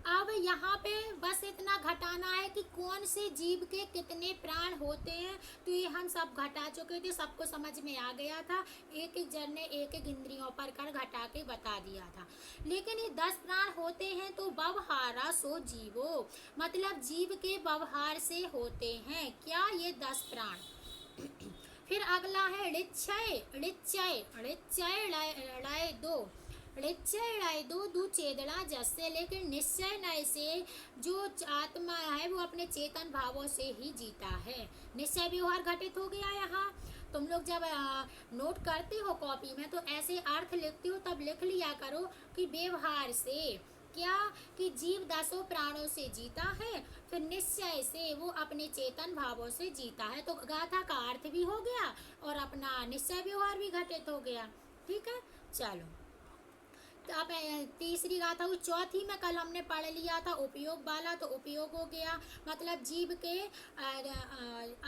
अब यहाँ पे बस इतना घटाना है कि कौन से जीव के कितने प्राण होते हैं, तो ये हम सब घटा चुके थे, सबको समझ में आ गया था। एक एक जन ने एक एक इंद्रियों पर कर घटा के बता दिया था। लेकिन ये 10 प्राण होते हैं तो व्यवहारा सो जीवो मतलब जीव के व्यवहार से होते हैं क्या, ये 10 प्राण। फिर अगला है ऋक्षय, ऋक्षय ऋक्षय लय 2, ऋक्षय दू चेदड़ा जैसे, लेकिन निश्चय नय से जो आत्मा है वो अपने चेतन भावों से ही जीता है। निश्चय व्यवहार घटित हो गया। यहाँ तुम लोग जब नोट करते हो कॉपी में तो ऐसे अर्थ लिखते हो तब लिख लिया करो कि व्यवहार से क्या, कि जीव 10 प्राणों से जीता है, फिर निश्चय से वो अपने चेतन भावों से जीता है। तो गाथा का अर्थ भी हो गया और अपना निश्चय व्यवहार भी घटित हो गया। ठीक है, चलो तो अब तीसरी गाथा हुई। चौथी में कल हमने पढ़ लिया था उपयोग वाला, तो उपयोग हो गया मतलब जीव के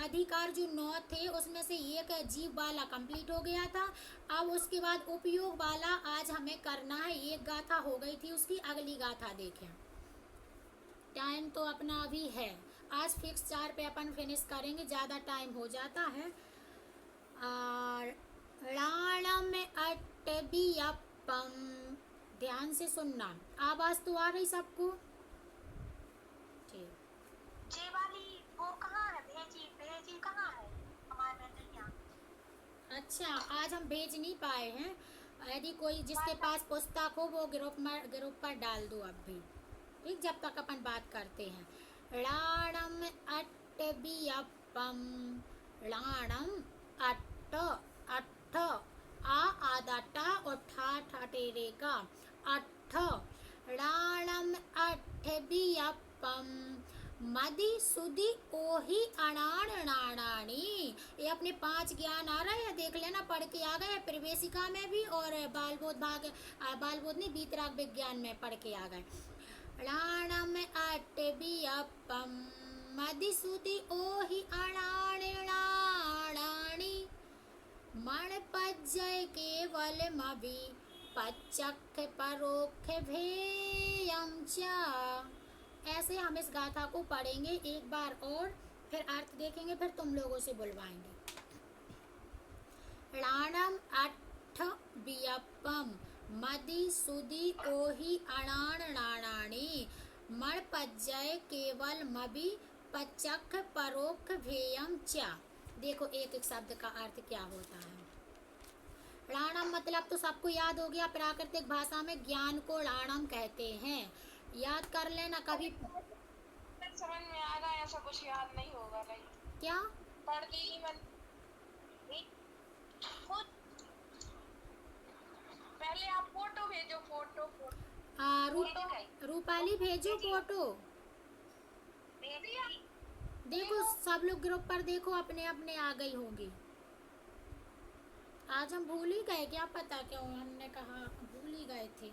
अधिकार जो 9 थे उसमें से एक जीव वाला कंप्लीट हो गया था। अब उसके बाद उपयोग वाला आज हमें करना है। एक गाथा हो गई थी, उसकी अगली गाथा देखें। टाइम तो अपना अभी है, आज फिक्स 4 पे अपन फिनिश करेंगे, ज़्यादा टाइम हो जाता है। राणम अट्टबियप्पम, ध्यान से सुनना, आवाज तो आ रही सबको? ठीक। जे वाली वो कहाँ है, भेजी भेजी कहाँ है हमारे में नहीं आ। अच्छा, आज हम भेज नहीं पाए हैं। यदि कोई जिसके पास पुस्तक हो वो ग्रुप पर डाल दो अब भी, ठीक, जब तक अपन बात करते हैं। राणम अट्टबियप्पम, राणम अट्ट अट्ठ आ आदाटा और ठा टेरे का 8 राणम अठबियप्पम मदि सुदि ओही अणाण नाणाणी। ये अपने 5 ज्ञान आ रहे हैं, देख लेना, पढ़ के आ गए प्रवेशिका में भी और बालबोध भाग, बालबोध नहीं वीतराग विज्ञान में पढ़ के आ गए। राणम अठबियप्पम मदि सुदि ओही अणाण नाणाणी मण पज्जय केवल मवि पच्चख परोक्ष भेयम च। ऐसे हम इस गाथा को पढ़ेंगे एक बार और फिर अर्थ देखेंगे, फिर तुम लोगों से बुलवाएंगे। राणम अट्ठ बियप्पम मदि सुदि ओही अणाण नाणाणी मण पज्जय केवल मवि पच्चख परोक्ष भेयम च। देखो एक एक शब्द का अर्थ क्या होता है। राणम मतलब तो सबको याद हो गया, प्राकृतिक भाषा में ज्ञान को राणम कहते हैं, याद कर लेना कभी। समझ में आ रहा है, ऐसा कुछ याद नहीं होगा। नहीं क्या पढ़ के ही मन खुद। पहले आप फोटो भेजो, फोटो रूपाली भेजो फोटो। देखो सब लोग ग्रुप पर देखो, अपने अपने आ गई होंगी। आज हम भूल ही गए, क्या पता क्यों, हमने कहा भूल ही गए थे।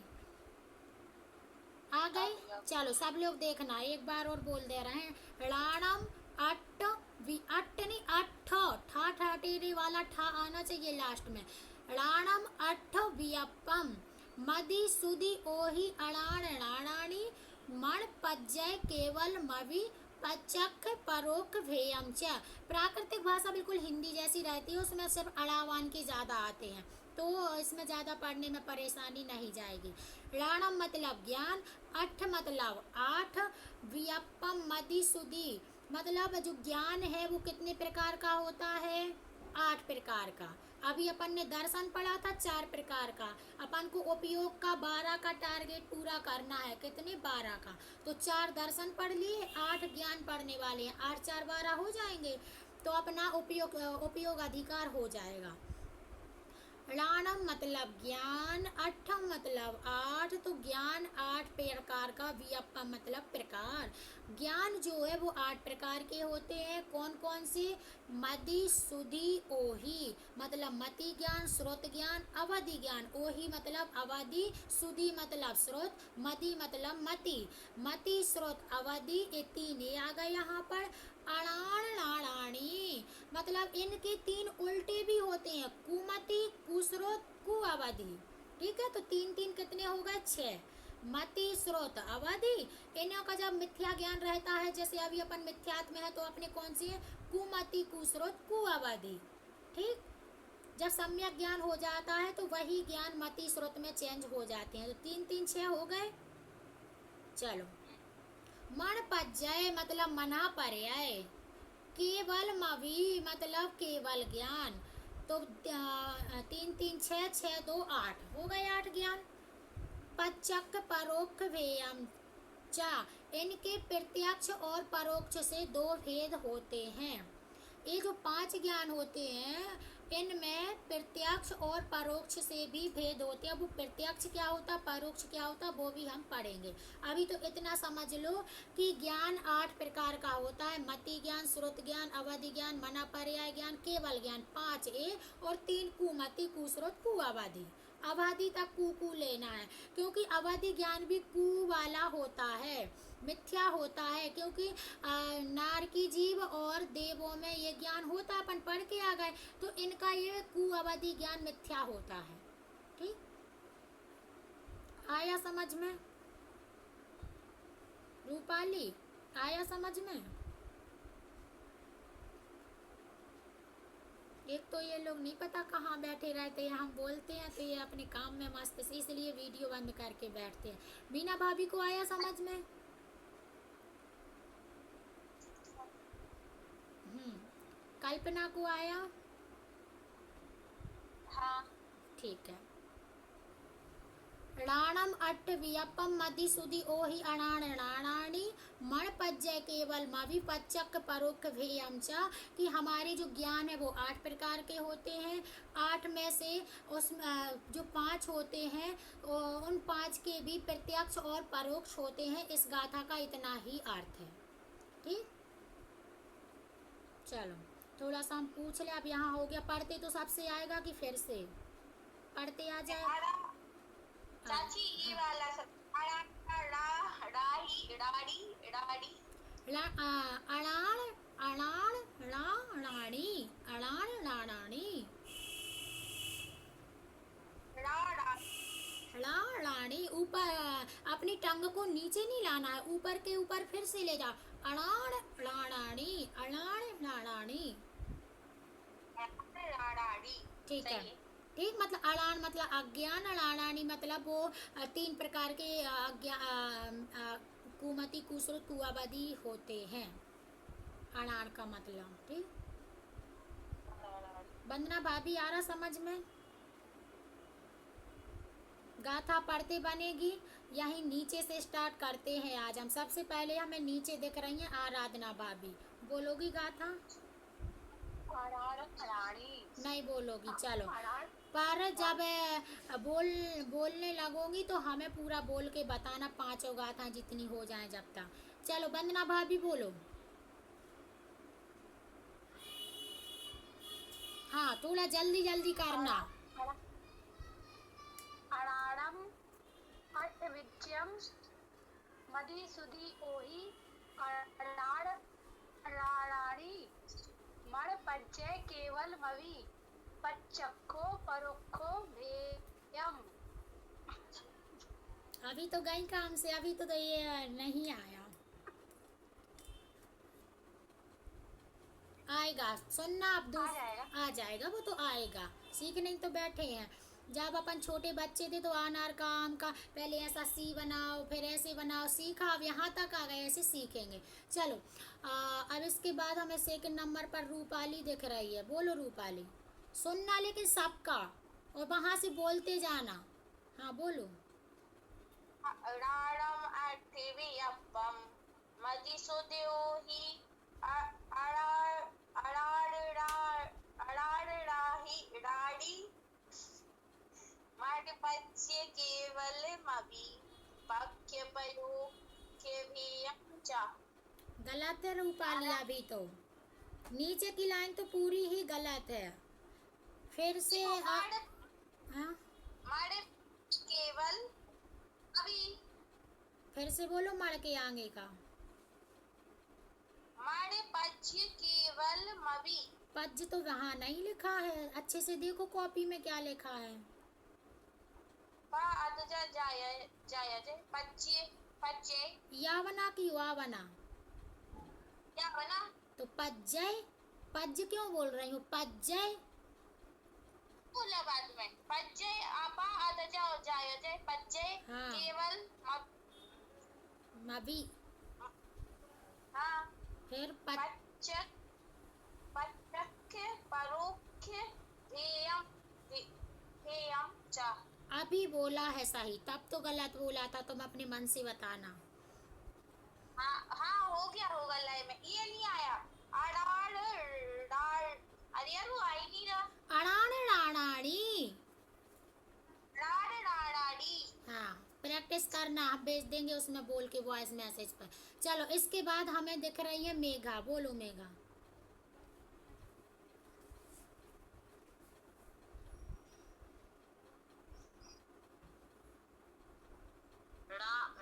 आ गई, चलो सब लोग देखना, एक बार और बोल दे रहे हैं। राणम अट्ठ अट्ठ नहीं अट्ठ, ठा ठा टेरे वाला ठा आना चाहिए लास्ट में। राणम अट्ठ वियप्पम मदि सुदि ओही अणाण नाणाणी मण पज्जय केवल मवि पच्चख परोक्ष भेयम च। प्राकृतिक भाषा बिल्कुल हिंदी जैसी रहती है, उसमें सिर्फ अड़ावान के ज़्यादा आते हैं, तो इसमें ज़्यादा पढ़ने में परेशानी नहीं जाएगी। राणम मतलब ज्ञान, अट्ठ मतलब 8, वियप्पम मदि सुदि मतलब जो ज्ञान है वो कितने प्रकार का होता है, 8 प्रकार का। अभी अपन ने दर्शन पढ़ा था 4 प्रकार का, अपन को उपयोग का 12 का टारगेट पूरा करना है, कितने 12 का, तो 4 दर्शन पढ़ लिए, 8 ज्ञान पढ़ने वाले हैं, 8 4 12 हो जाएंगे, तो अपना उपयोग अधिकार हो जाएगा। राणम मतलब ज्ञान, अट्ठम मतलब 8, तो ज्ञान 8 प्रकार का, वियप्पम मतलब प्रकार। ज्ञान जो है वो 8 प्रकार के होते हैं, कौन कौन से, मदि सुदि ओही मतलब मति ज्ञान, श्रोत ज्ञान, अवधि ज्ञान। ओही मतलब अवधि, सुदि मतलब श्रोत, मदि मतलब मति। मति श्रोत अवधि ये 3 ये आ गए यहाँ पर। अणाण नाणाणी मतलब इनके 3 उल्टे भी होते हैं, कुमति, कुश्रोत, कुअवधि। ठीक है, तो 3 3 कितने हो गए, 6। मति स्रोत अवधि, इन्हों का जब मिथ्या ज्ञान रहता है, जैसे अभी अपन मिथ्यात्व में है, तो अपने कौन सी है, कुमति, कुश्रोत, कुअवधि। ठीक, जब सम्यक ज्ञान हो जाता है तो वही ज्ञान मति स्रोत में चेंज हो जाते हैं, तो 3 3 6 हो गए। चलो, मण पज्जय मतलब मना पर्याय, केवल मवि मतलब केवल ज्ञान, तो 3 3 6 6 2 8 हो गए 8 ज्ञान। पच्चख परोक्ष भेयम चा इनके प्रत्यक्ष और परोक्ष से 2 भेद होते हैं। ये जो 5 ज्ञान होते हैं इनमें प्रत्यक्ष और परोक्ष से भी भेद होते हैं। वो प्रत्यक्ष क्या होता, परोक्ष क्या होता, वो भी हम पढ़ेंगे। अभी तो इतना समझ लो कि ज्ञान 8 प्रकार का होता है, मति ज्ञान, श्रुत ज्ञान, अवधि ज्ञान, मना पर्याय ज्ञान, केवल ज्ञान 5 ए और 3 कुमति, कुश्रुत, कुअवधि। अवधि तक कु लेना है, क्योंकि अवधि ज्ञान भी कु वाला होता है, मिथ्या होता है, क्योंकि नार की जीव और देवों में ये ज्ञान होता है, अपन पढ़ के आ गए, तो इनका ये कुअवधि ज्ञान मिथ्या होता है। ठीक, आया समझ में रूपाली, आया समझ में? एक तो ये लोग नहीं पता कहाँ बैठे रहते हैं, हम बोलते हैं तो ये अपने काम में मस्त से, इसलिए वीडियो बंद करके बैठते हैं। मीना भाभी को आया समझ में? कल्पना को आया? हाँ ठीक है। राणम अट्ठ वियपम मदि सुधि ओहि अणाण राणाणी मण पज्जय केवल मवि पच्चक परोक्ष भेयम च, कि हमारे जो ज्ञान है वो 8 प्रकार के होते हैं। 8 में से उस जो 5 होते हैं उन 5 के भी प्रत्यक्ष और परोक्ष होते हैं। इस गाथा का इतना ही अर्थ है। ठीक, चलो थोड़ा सा हम पूछ ले। अब यहाँ हो गया, पढ़ते तो सबसे आएगा कि फिर से पढ़ते आ जाए? चाची ये वाला सब राही राड़ी राड़ी अणाण अणाण राणी अणाण राणाणी राणी। ऊपर अपनी टंग को नीचे नहीं लाना है, ऊपर के ऊपर फिर से ले जाओ। अणाण राणाणी अणाण राणाणी। ठीक है, ठीक, मतलब अड़ान मतलब अज्ञान, अड़ानानी मतलब वो 3 प्रकार के कुमति कुश्रुत कुआबदी होते हैं। अड़ान का मतलब, ठीक। वंदना भाभी आ रहा समझ में? गाथा पढ़ते बनेगी। यही नीचे से स्टार्ट करते हैं आज हम। सबसे पहले हमें नीचे दिख रही हैं आराधना भाभी। बोलोगी गाथा? नहीं बोलोगी, चलो। पर जब बोलने लगोगी तो हमें पूरा बोल के बताना, 5 गाथा जितनी हो जाए जब तक। चलो वंदना भाभी बोलो। हाँ, थोड़ा जल्दी जल्दी करना। अराड़म अट विद्यम मदि सुधि ओहि अराड़ अराड़ी मण पज्जय केवल मवि पच्चक्को परोक्खो भेयम। अभी तो गई काम से, अभी तो ये नहीं आया। आएगा, सुनना अब आ जाएगा, वो तो आएगा। सीखने तो बैठे हैं। जब अपन छोटे बच्चे थे तो अनार का, आम का, पहले ऐसा सी बनाओ फिर ऐसे बनाओ, सीखा। अब यहाँ तक आ गए, ऐसे सीखेंगे। चलो अब इसके बाद हमें 2nd नंबर पर रूपाली दिख रही है। बोलो रूपाली। सुनना लेकिन सबका, और वहां से बोलते जाना। हाँ बोलो। राणम अट्ठवियप्पम मदि सुधि ओहि अराड़ राही राड़ी मण पच्चय केवल मवि पक्ष परोक्ष भेयम च। गलत है रूपाली, अभी तो नीचे की लाइन तो पूरी ही गलत है। फिर से हाँ केवल अभी फिर से बोलो, मड़ के आगे का। मण पज्य केवल मवि। पज तो वहाँ नहीं लिखा है, अच्छे से देखो कॉपी में क्या लिखा है। पज्य या बना कि वा बना? क्या बना? तो पज्जय, पज क्यों बोल रही हूँ? पज्जय बोला बाद में। पज्जय आपा अदजा जाय पज्जय हाँ। केवल मवि। हाँ। फिर पच्चक परोक्ष भेयम च। अभी बोला है सही, तब तो गलत बोला था। तुम अपने मन से बताना। हाँ हो गया होगा लय में। ये नहीं आया। अड़ाड़ अरे यार वो आई नहीं रहा। अड़ाण राणाड़ी। राड़ी। हाँ, प्रैक्टिस करना, आप भेज देंगे उसमें बोल के वॉइस मैसेज पर। चलो इसके बाद हमें दिख रही है मेघा। बोलो मेघा।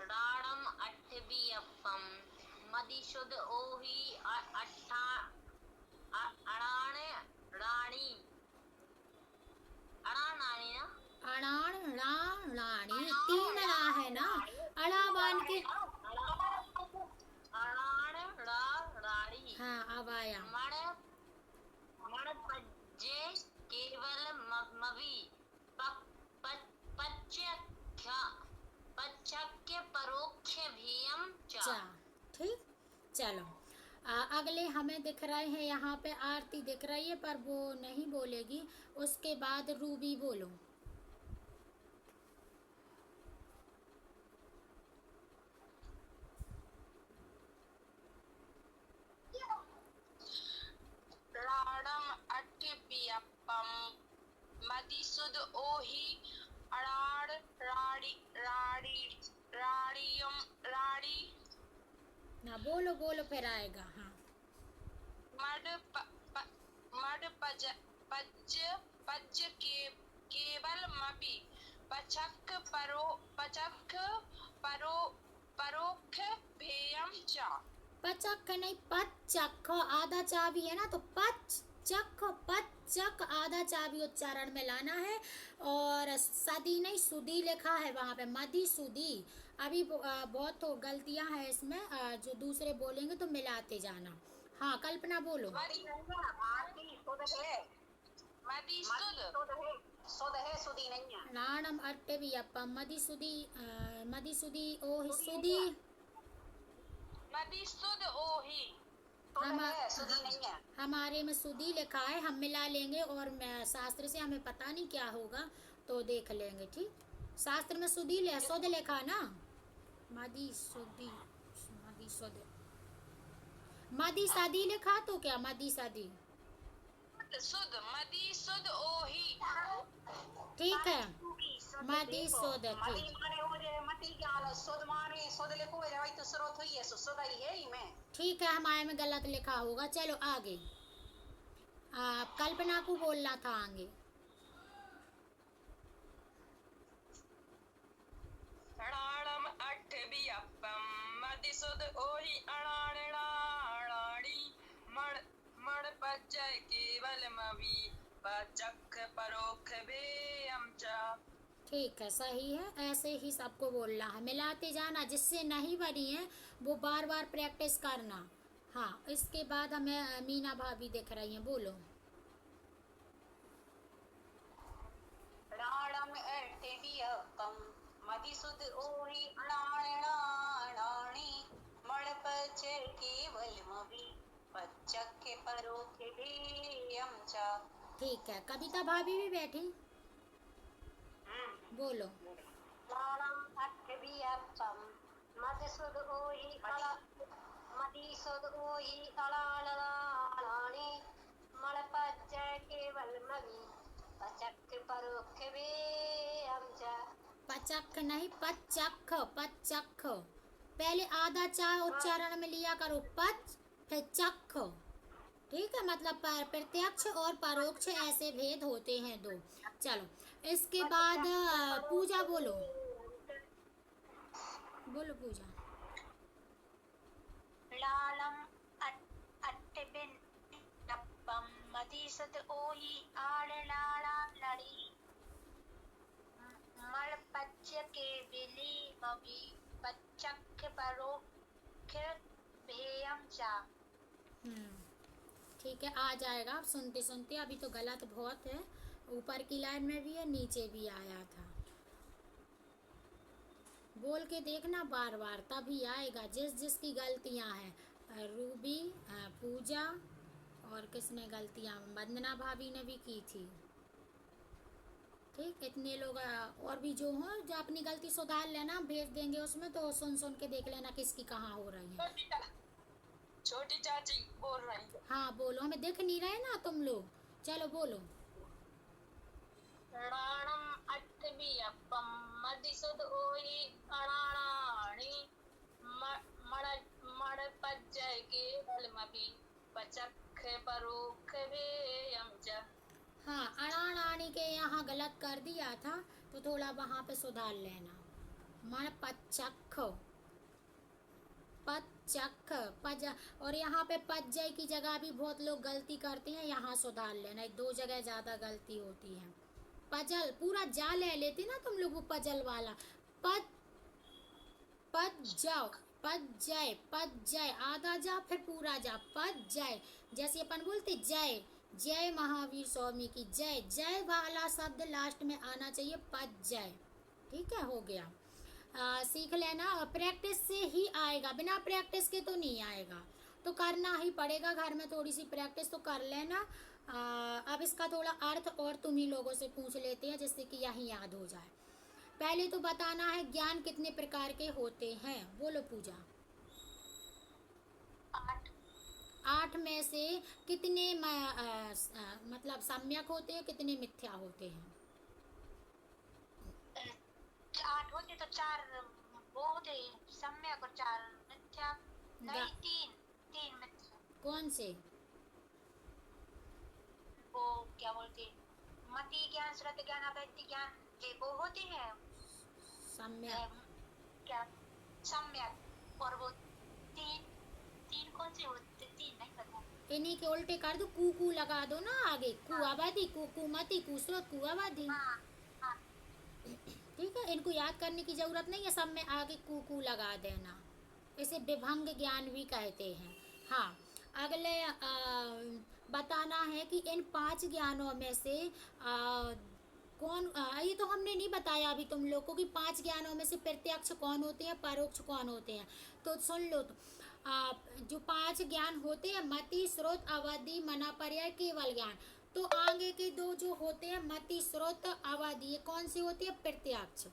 राणम अट्ठवियप्पम मदि सुधि ओहि अणाण राणी अणाणी ना अड़ाण राणी, 3 रा है ना, अड़ाबान के। अणाण राणी। हाँ अब आया। मण पज्जय केवल मवि पच्चक्य परोक्ष भेयम च। ठीक, चलो अगले हमें दिख रहे हैं यहाँ पे आरती दिख रही है, पर वो नहीं बोलेगी। उसके बाद रूबी बोलो। राड़ी राड़ी राड़ियम राड़ी ना बोलो बोलो फिर आएगा। हाँ मड पज पज पज के केवल मपी पचक परो परोक्ष भेयम चा। पचक नहीं पचक, आधा चा भी है ना, तो पचक पचक आधा चा भी उच्चारण में लाना है। और सदी नहीं सुदी लिखा है वहाँ पे, मदी सुदी। अभी बहुत तो गलतियाँ हैं इसमें, जो दूसरे बोलेंगे तो मिलाते जाना। हाँ कल्पना बोलो। मदी सुद है, मदी सुद है, सुदी नहीं है। नाणम अट्टे भी अप्पम मदी सुदी ओहि सुदी। मदी सुद ओही सुद है, सुदी नहीं है। हमारे में सुदी लिखा है, हम मिला लेंगे और शास्त्र से हमें पता नहीं क्या होगा तो देख लेंगे। ठीक, शास्त्र में सुदी सुद लिखा ना, मदी सुदी मदी सुद मदी सदी लिखा तो क्या मदी सदी। सुद मदी सुद ओही ठीक है मदी सुद। मदी ठीक माने हो जाए मती ज्ञान, सुद माने सुद लिखो हो जाए तो स्रोत हुई है, सुद ही है ही में। ठीक है, हमारे में गलत लिखा होगा। चलो आगे, कल्पना को बोलना था आगे। अणाणम अठ भी अपम मदी सुद ओही अणाणी मण मण पचय केवल मवी पचक परोक्ष भेयम चा। ठीक है, सही है, ऐसे ही सबको बोलना है, मिलाते जाना। जिससे नहीं बनी है वो बार बार प्रैक्टिस करना। हाँ इसके बाद हमें मीना भाभी दिख रही हैं, बोलो। राणम एर्तेबियकम मदिसुद ओहि अणाणी मणपच केवल मवि पच्चक परोक्ष भेयम चा। ठीक है, कविता भाभी भी बैठी, बोलो। राणम एर्तेबियकम मदिसुद ओहि अणाणी मणपच केवल मवि पच्चक परोक्ष भेयम चा। पचक नहीं पचक, पचक पहले आधा चा उच्चारण में लिया करो, पच फिर चख। ठीक है, मतलब प्रत्यक्ष और परोक्ष ऐसे भेद होते हैं दो। चलो इसके बाद पूजा बोलो, बोलो पूजा। लालम अट्टबिन नप्पम मदीसद ओही आड़लाड़ा लड़ी मल पच्य के बिली मवी पच्चक परोक्ष भेयम चा। ठीक है, आ जाएगा आप सुनते सुनते। अभी तो गलत बहुत है, ऊपर की लाइन में भी है, नीचे भी आया था। बोल के देखना बार बार, तभी आएगा। जिसकी गलतियां हैं, रूबी, पूजा और किसने गलतियां, वंदना भाभी ने भी की थी। ठीक, इतने लोग और भी जो हों जो अपनी गलती सुधार लेना, भेज देंगे उसमें, तो सुन सुन के देख लेना किसकी कहाँ हो रही है। छोटी चाची बोल रही है। हाँ बोलो, हमें दिख नहीं रहे ना तुम लोग। चलो बोलो। राणम अट्टबियप्पम मदिसुद ओहि अणाणी मणपज्जय केवलमपि पचक परोक्ष भेयम च। हाँ अणाणी के यहाँ गलत कर दिया था, तो थोड़ा वहाँ पे सुधार लेना। मण पचख पचख पज, और यहाँ पे पज्जय की जगह भी बहुत लोग गलती करते हैं, यहाँ सुधार लेना। दो जगह ज़्यादा गलती होती है। पजल पूरा जा ले लेते ना तुम लोग, वो पजल वाला पज पज्जय पज्जय पज्जय, आधा जा फिर पूरा जा, पज्जय। जैसे अपन बोलते जय, जय महावीर स्वामी की जय, जय वाला शब्द लास्ट में आना चाहिए, पज्जय। ठीक है, हो गया। सीख लेना, प्रैक्टिस से ही आएगा, बिना प्रैक्टिस के तो नहीं आएगा, तो करना ही पड़ेगा। घर में थोड़ी सी प्रैक्टिस तो कर लेना। अब इसका थोड़ा अर्थ और तुम ही लोगों से पूछ लेते हैं, जिससे कि यही याद हो जाए। पहले तो बताना है ज्ञान कितने प्रकार के होते हैं, बोलो पूजा। 8 में से कितने मतलब सम्यक होते हैं, कितने मिथ्या होते हैं? 8 तो 4 वो होते हैं, सम्यक और 4 मिथ्या, नहीं गा- 3 मिथ्या। कौन से? वो क्या बोलते हैं, मति ज्ञान, श्रुति ज्ञान, अवैध ज्ञान, ये वो होते हैं सम्यक। क्या सम्यक, और वो 3 कौन से होते, 3 नहीं पता। इन्हीं के उल्टे कर दो, कू कू लगा दो ना आगे, कु आबादी, कु कुमति, कुस्रोत, कु आबादी। हाँ हाँ ठीक है, इनको याद करने की जरूरत नहीं है, सब में आगे कू कू लगा देना। इसे विभंग ज्ञान भी कहते हैं। हाँ, अगले बताना है कि इन 5 ज्ञानों में से कौन, ये तो हमने नहीं बताया अभी तुम लोग को कि 5 ज्ञानों में से प्रत्यक्ष कौन होते हैं, परोक्ष कौन होते हैं। तो सुन लो तो, जो 5 ज्ञान होते हैं, मति, स्रोत, अवधि, मना, पर्याय, केवल ज्ञान। तो आगे के 2 जो होते हैं, मति, स्रोत, अवधि, ये कौन से होते हैं? प्रत्यक्ष।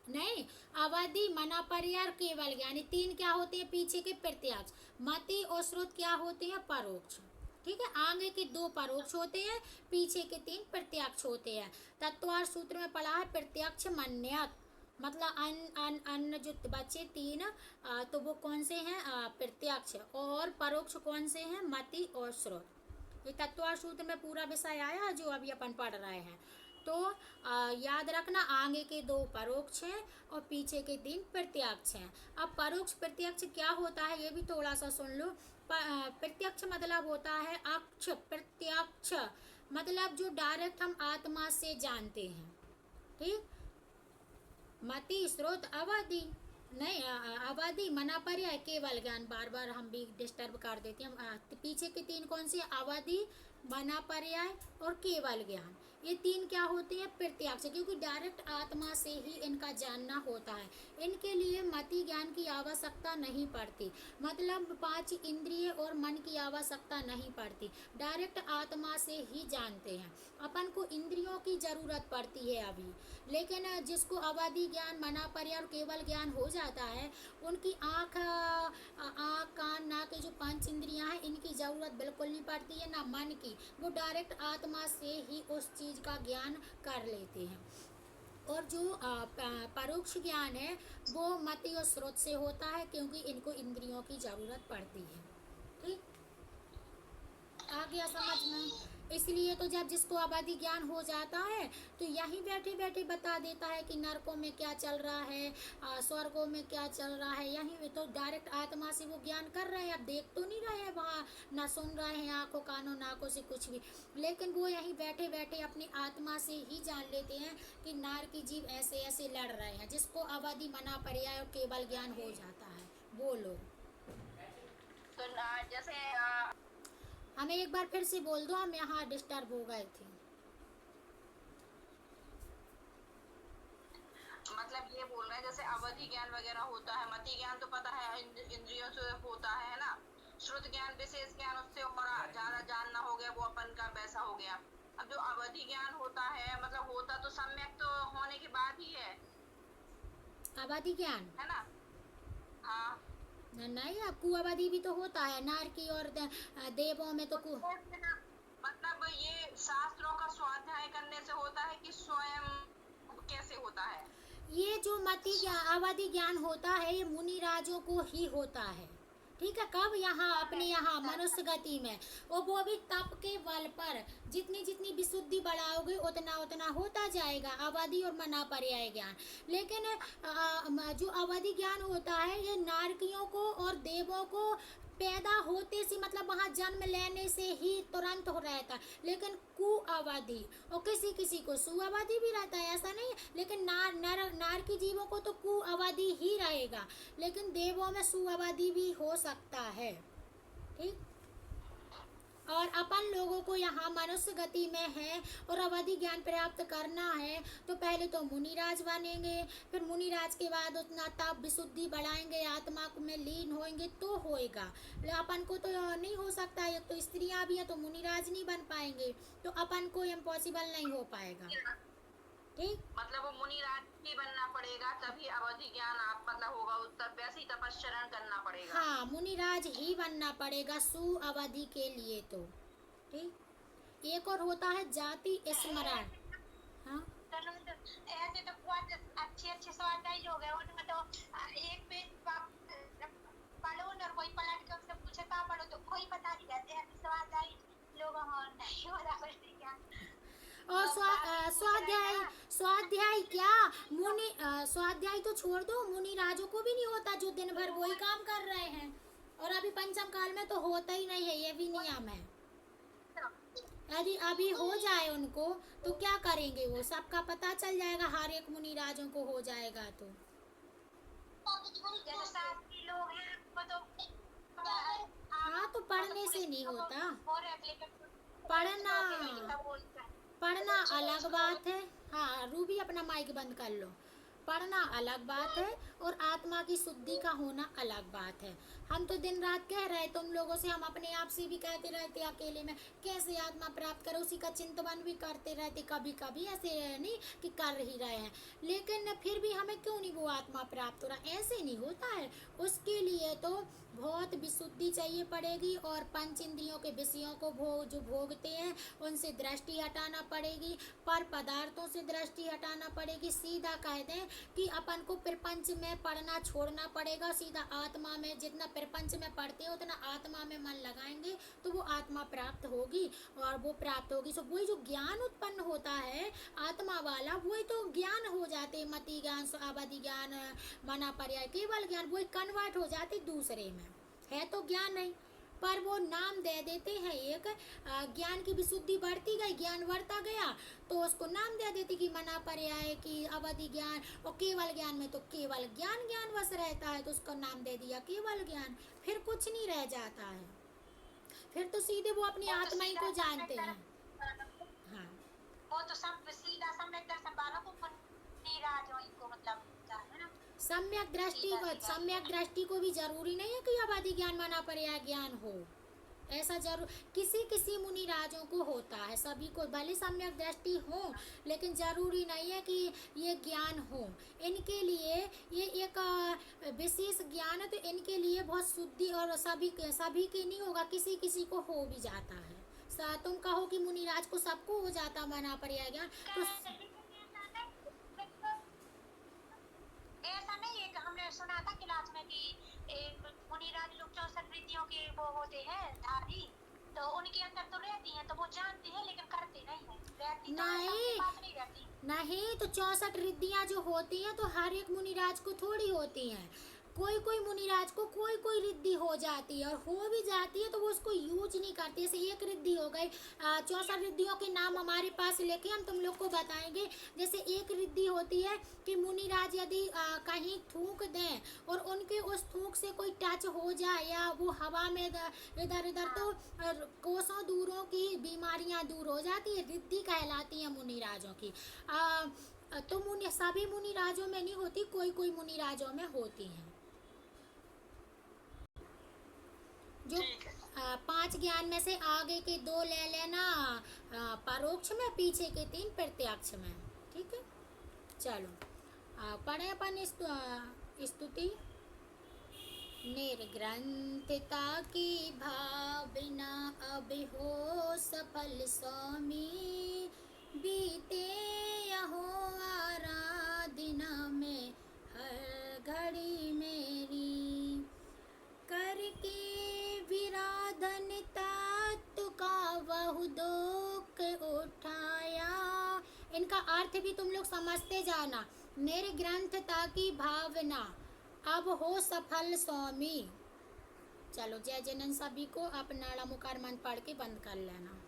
नहीं, अवधि, मना, पर्याय, केवल ज्ञान, 3 क्या होते हैं? पीछे के प्रत्यक्ष। मति और स्रोत क्या होते हैं? परोक्ष। ठीक है, आगे के 2 परोक्ष होते हैं, पीछे के 3 प्रत्यक्ष होते हैं। तत्वार्थ सूत्र में पढ़ा है प्रत्यक्ष मन्यत, मतलब अन्य जो बचे 3 तो वो कौन से हैं? प्रत्यक्ष। और परोक्ष कौन से हैं? मति और स्रोत। ये तत्वार्थ सूत्र में पूरा विषय आया जो अभी अपन पढ़ रहे हैं। तो याद रखना, आगे के 2 परोक्ष हैं और पीछे के 3 प्रत्यक्ष हैं। अब परोक्ष प्रत्यक्ष क्या होता है ये भी थोड़ा सा सुन लो। प्रत्यक्ष मतलब होता है अक्ष, प्रत्यक्ष मतलब जो डायरेक्ट हम आत्मा से जानते हैं। ठीक, मति, स्रोत, अवधि, नहीं अवधि, मना, पर्याय, केवल ज्ञान। बार बार हम भी डिस्टर्ब कर देते हैं। पीछे के 3 कौन से? अवधि, मना, पर्याय और केवल ज्ञान। ये 3 क्या होते हैं? प्रत्यक्ष, क्योंकि डायरेक्ट आत्मा से ही इनका जानना होता है। इनके लिए मति ज्ञान की आवश्यकता नहीं पड़ती, मतलब 5 इंद्रिय और मन की आवश्यकता नहीं पड़ती, डायरेक्ट आत्मा से ही जानते हैं। अपन को इंद्रियों की जरूरत पड़ती है अभी, लेकिन जिसको अवधि ज्ञान, मना, पर्याय और केवल ज्ञान हो जाता है, उनकी आँख, कान, नाक के जो 5 इंद्रियां हैं, इनकी जरूरत बिल्कुल नहीं पड़ती है, ना मन की। वो डायरेक्ट आत्मा से ही उस चीज का ज्ञान कर लेते हैं। और जो परोक्ष ज्ञान है वो मति और स्रोत से होता है, क्योंकि इनको इंद्रियों की जरूरत पड़ती है। ठीक, आ गया समझ में? इसलिए तो जब जिसको अवधि ज्ञान हो जाता है तो यहीं बैठे बैठे बता देता है कि नरकों में क्या चल रहा है, स्वर्गों में क्या चल रहा है। यहीं तो डायरेक्ट आत्मा से वो ज्ञान कर रहे हैं। अब देख तो नहीं रहे हैं वहाँ, ना सुन रहे हैं आंखों कानों नाकों से कुछ भी, लेकिन वो यहीं बैठे बैठे अपनी आत्मा से ही जान लेते हैं कि नार की जीव ऐसे ऐसे लड़ रहे हैं, जिसको अवधि, मना, पर्याय और केवल ज्ञान हो जाता है। वो लोग तो जैसे हमें एक बार फिर से बोल दो, हम यहाँ डिस्टर्ब हो गए थे। मतलब ये बोल रहे हैं जैसे अवधि ज्ञान वगैरह होता है, मति ज्ञान तो पता है इंद्रियों से होता है ना, श्रुत ज्ञान, विशेष ज्ञान उससे और ज्यादा जानना हो गया, वो अपन का वैसा हो गया। अब जो अवधि ज्ञान होता है, मतलब होता तो सम्यक तो होने के बाद ही है अवधि ज्ञान है ना? हाँ, नहीं, अब कुअवधि भी तो होता है नार की और देवों में तो मतलब ये शास्त्रों का स्वाध्याय करने से होता है कि स्वयं कैसे होता है? ये जो मति अवधि ज्ञान होता है ये मुनि राजों को ही होता है। ठीक है, कब? यहाँ अपने यहाँ मनुष्य गति में, और वो भी तप के बल पर। जितनी जितनी विशुद्धि बढ़ाओगे उतना उतना होता जाएगा अवधि और मना, पर्याय ज्ञान। लेकिन जो अवधि ज्ञान होता है ये नारकियों को और देवों को पैदा होते से, मतलब वहाँ जन्म लेने से ही तुरंत हो रहता है। लेकिन कुअवधि और किसी किसी को सुअवधि भी रहता है, ऐसा नहीं है। लेकिन नार की जीवों को तो कुअवधि ही रहेगा, लेकिन देवों में सुअवधि भी हो सकता है। ठीक, और अपन लोगों को यहाँ मनुष्य गति में है और अवधि ज्ञान प्राप्त करना है, तो पहले तो मुनिराज बनेंगे, फिर मुनिराज के बाद उतना तप विशुद्धि बढ़ाएंगे, आत्मा में लीन होंगे तो होएगा। अपन को तो नहीं हो सकता है, एक तो स्त्रियां भी हैं तो मुनिराज नहीं बन पाएंगे, तो अपन को इम्पॉसिबल नहीं हो पाएगा। ठीक, मतलब वो मुनिराज ही बनना पड़ेगा तभी अवधि ज्ञान आप मतलब होगा, तब वैसे ही तपस्चरण करना पड़ेगा। हाँ, मुनिराज ही बनना पड़ेगा सुअवधि के लिए तो। ठीक, एक और होता है जाति स्मरण। हाँ, चलो, तो ऐसे तो बहुत अच्छे अच्छे स्वाध्याय स्वाध्याय तो छोड़ दो, मुनि राजों को भी नहीं होता जो दिन भर वही काम कर रहे हैं, और अभी पंचम काल में तो होता ही नहीं है, ये भी नियम है। यदि अभी हो जाए उनको तो क्या करेंगे, वो सबका पता चल जाएगा, हर एक मुनि राजों को हो जाएगा तो। जैसे शास्त्री लोग हैं वो तो हाँ, तो पढ़ने से नहीं होता, और एप्लीकेशन पढ़ना अलग बात है। हाँ रूबी, अपना माइक बंद कर लो। पढ़ना अलग बात है और आत्मा की शुद्धि का होना अलग बात है। हम तो दिन रात कह रहे तुम लोगों से, हम अपने आप से भी कहते रहते अकेले में कैसे आत्मा प्राप्त करो, उसी का चिंतन भी करते रहते, कभी कभी ऐसे नहीं कि कर ही रहे हैं, लेकिन फिर भी हमें क्यों नहीं वो आत्मा प्राप्त हो रहा, ऐसे नहीं होता है। उसके लिए तो बहुत विशुद्धि चाहिए पड़ेगी, और पंच इंद्रियों के विषयों को जो भोगते हैं उनसे दृष्टि हटाना पड़ेगी, पर पदार्थों से दृष्टि हटाना पड़ेगी। सीधा कह दें कि अपन को प्रपंच में पढ़ना छोड़ना पड़ेगा, सीधा आत्मा में, जितना प्रपंच में पढ़ते हैं उतना आत्मा में मन लगाएंगे तो वो आत्मा प्राप्त होगी, और वो प्राप्त होगी तो वही जो ज्ञान उत्पन्न होता है आत्मा वाला, वही तो ज्ञान हो जाते, मति ज्ञान, अवधि ज्ञान, मना पर्याय, केवल ज्ञान, वही कन्वर्ट हो जाते दूसरे में, है तो ज्ञान नहीं, पर वो नाम दे देते हैं एक, ज्ञान की विशुद्धि बढ़ती गई, ज्ञान बढ़ता गया तो उसको नाम दे देते कि मना पर्याय की अवधि ज्ञान, और केवल ज्ञान में तो केवल ज्ञान ज्ञान बस रहता है तो उसको नाम दे दिया केवल ज्ञान, फिर कुछ नहीं रह जाता है, फिर तो सीधे वो अपनी आत्मा ही को जानते हैं। हाँ वो तो सब सीधा सम्यक दर्शन वालों को राजों को मतलब है ना। सम्यक दृष्टि को भी जरूरी नहीं है कि अवधि ज्ञान मना पर्याय ज्ञान हो, ऐसा जरूर किसी मुनि राजों को होता है, सभी को भले सम्यक दृष्टि हो लेकिन जरूरी नहीं है कि ये ज्ञान हो। इनके लिए ये एक विशेष ज्ञान है, तो इनके लिए बहुत शुद्धि, और सभी के नहीं होगा, किसी को हो भी जाता है। तुम कहो कि मुनि राज को सबको हो जाता मना पर्याय ज्ञान, तो ऐसा नहीं है कि हमने सुना था क्लास में कि मुनिराज लोग 64 रिद्धियों के वो होते हैं धारी, तो उनके अंदर तो रहती हैं, तो वो जानती है लेकिन करती नहीं है, रहती नहीं रहती। नहीं तो 64 रिद्धियां जो होती हैं तो हर एक मुनिराज को थोड़ी होती हैं, कोई मुनिराज को कोई रिद्धि हो जाती है, और हो भी जाती है तो वो उसको यूज नहीं करती। जैसे एक रिद्धि हो गई, 64 रिद्धियों के नाम हमारे पास लेके हम तुम लोग को बताएंगे। जैसे एक रिद्धि होती है कि मुनिराज यदि कहीं थूक दें और उनके उस थूक से कोई टच हो जाए या वो हवा में इधर इधर, तो कोसों दूरों की बीमारियां दूर हो जाती है, रिद्धि कहलाती है मुनिराजों की। तो सभी मुनिराजों में नहीं होती, कोई मुनिराजों में होती हैं। जो 5 ज्ञान में से आगे के 2 ले लेना परोक्ष में, पीछे के 3 प्रत्यक्ष में, ठीक है। चलो पढ़े अपन स्तुति। निर्ग्रंथता की भावना अब हो सफल स्वामी, बीते यहो आराधना में हर घड़ी मेरी, करके विराधन तत्व का बहु दुख उठाया। इनका अर्थ भी तुम लोग समझते जाना। निर्ग्रंथता की भावना अब हो सफल स्वामी। चलो जय जनन सभी को अपना मुकार मन पढ़ के बंद कर लेना।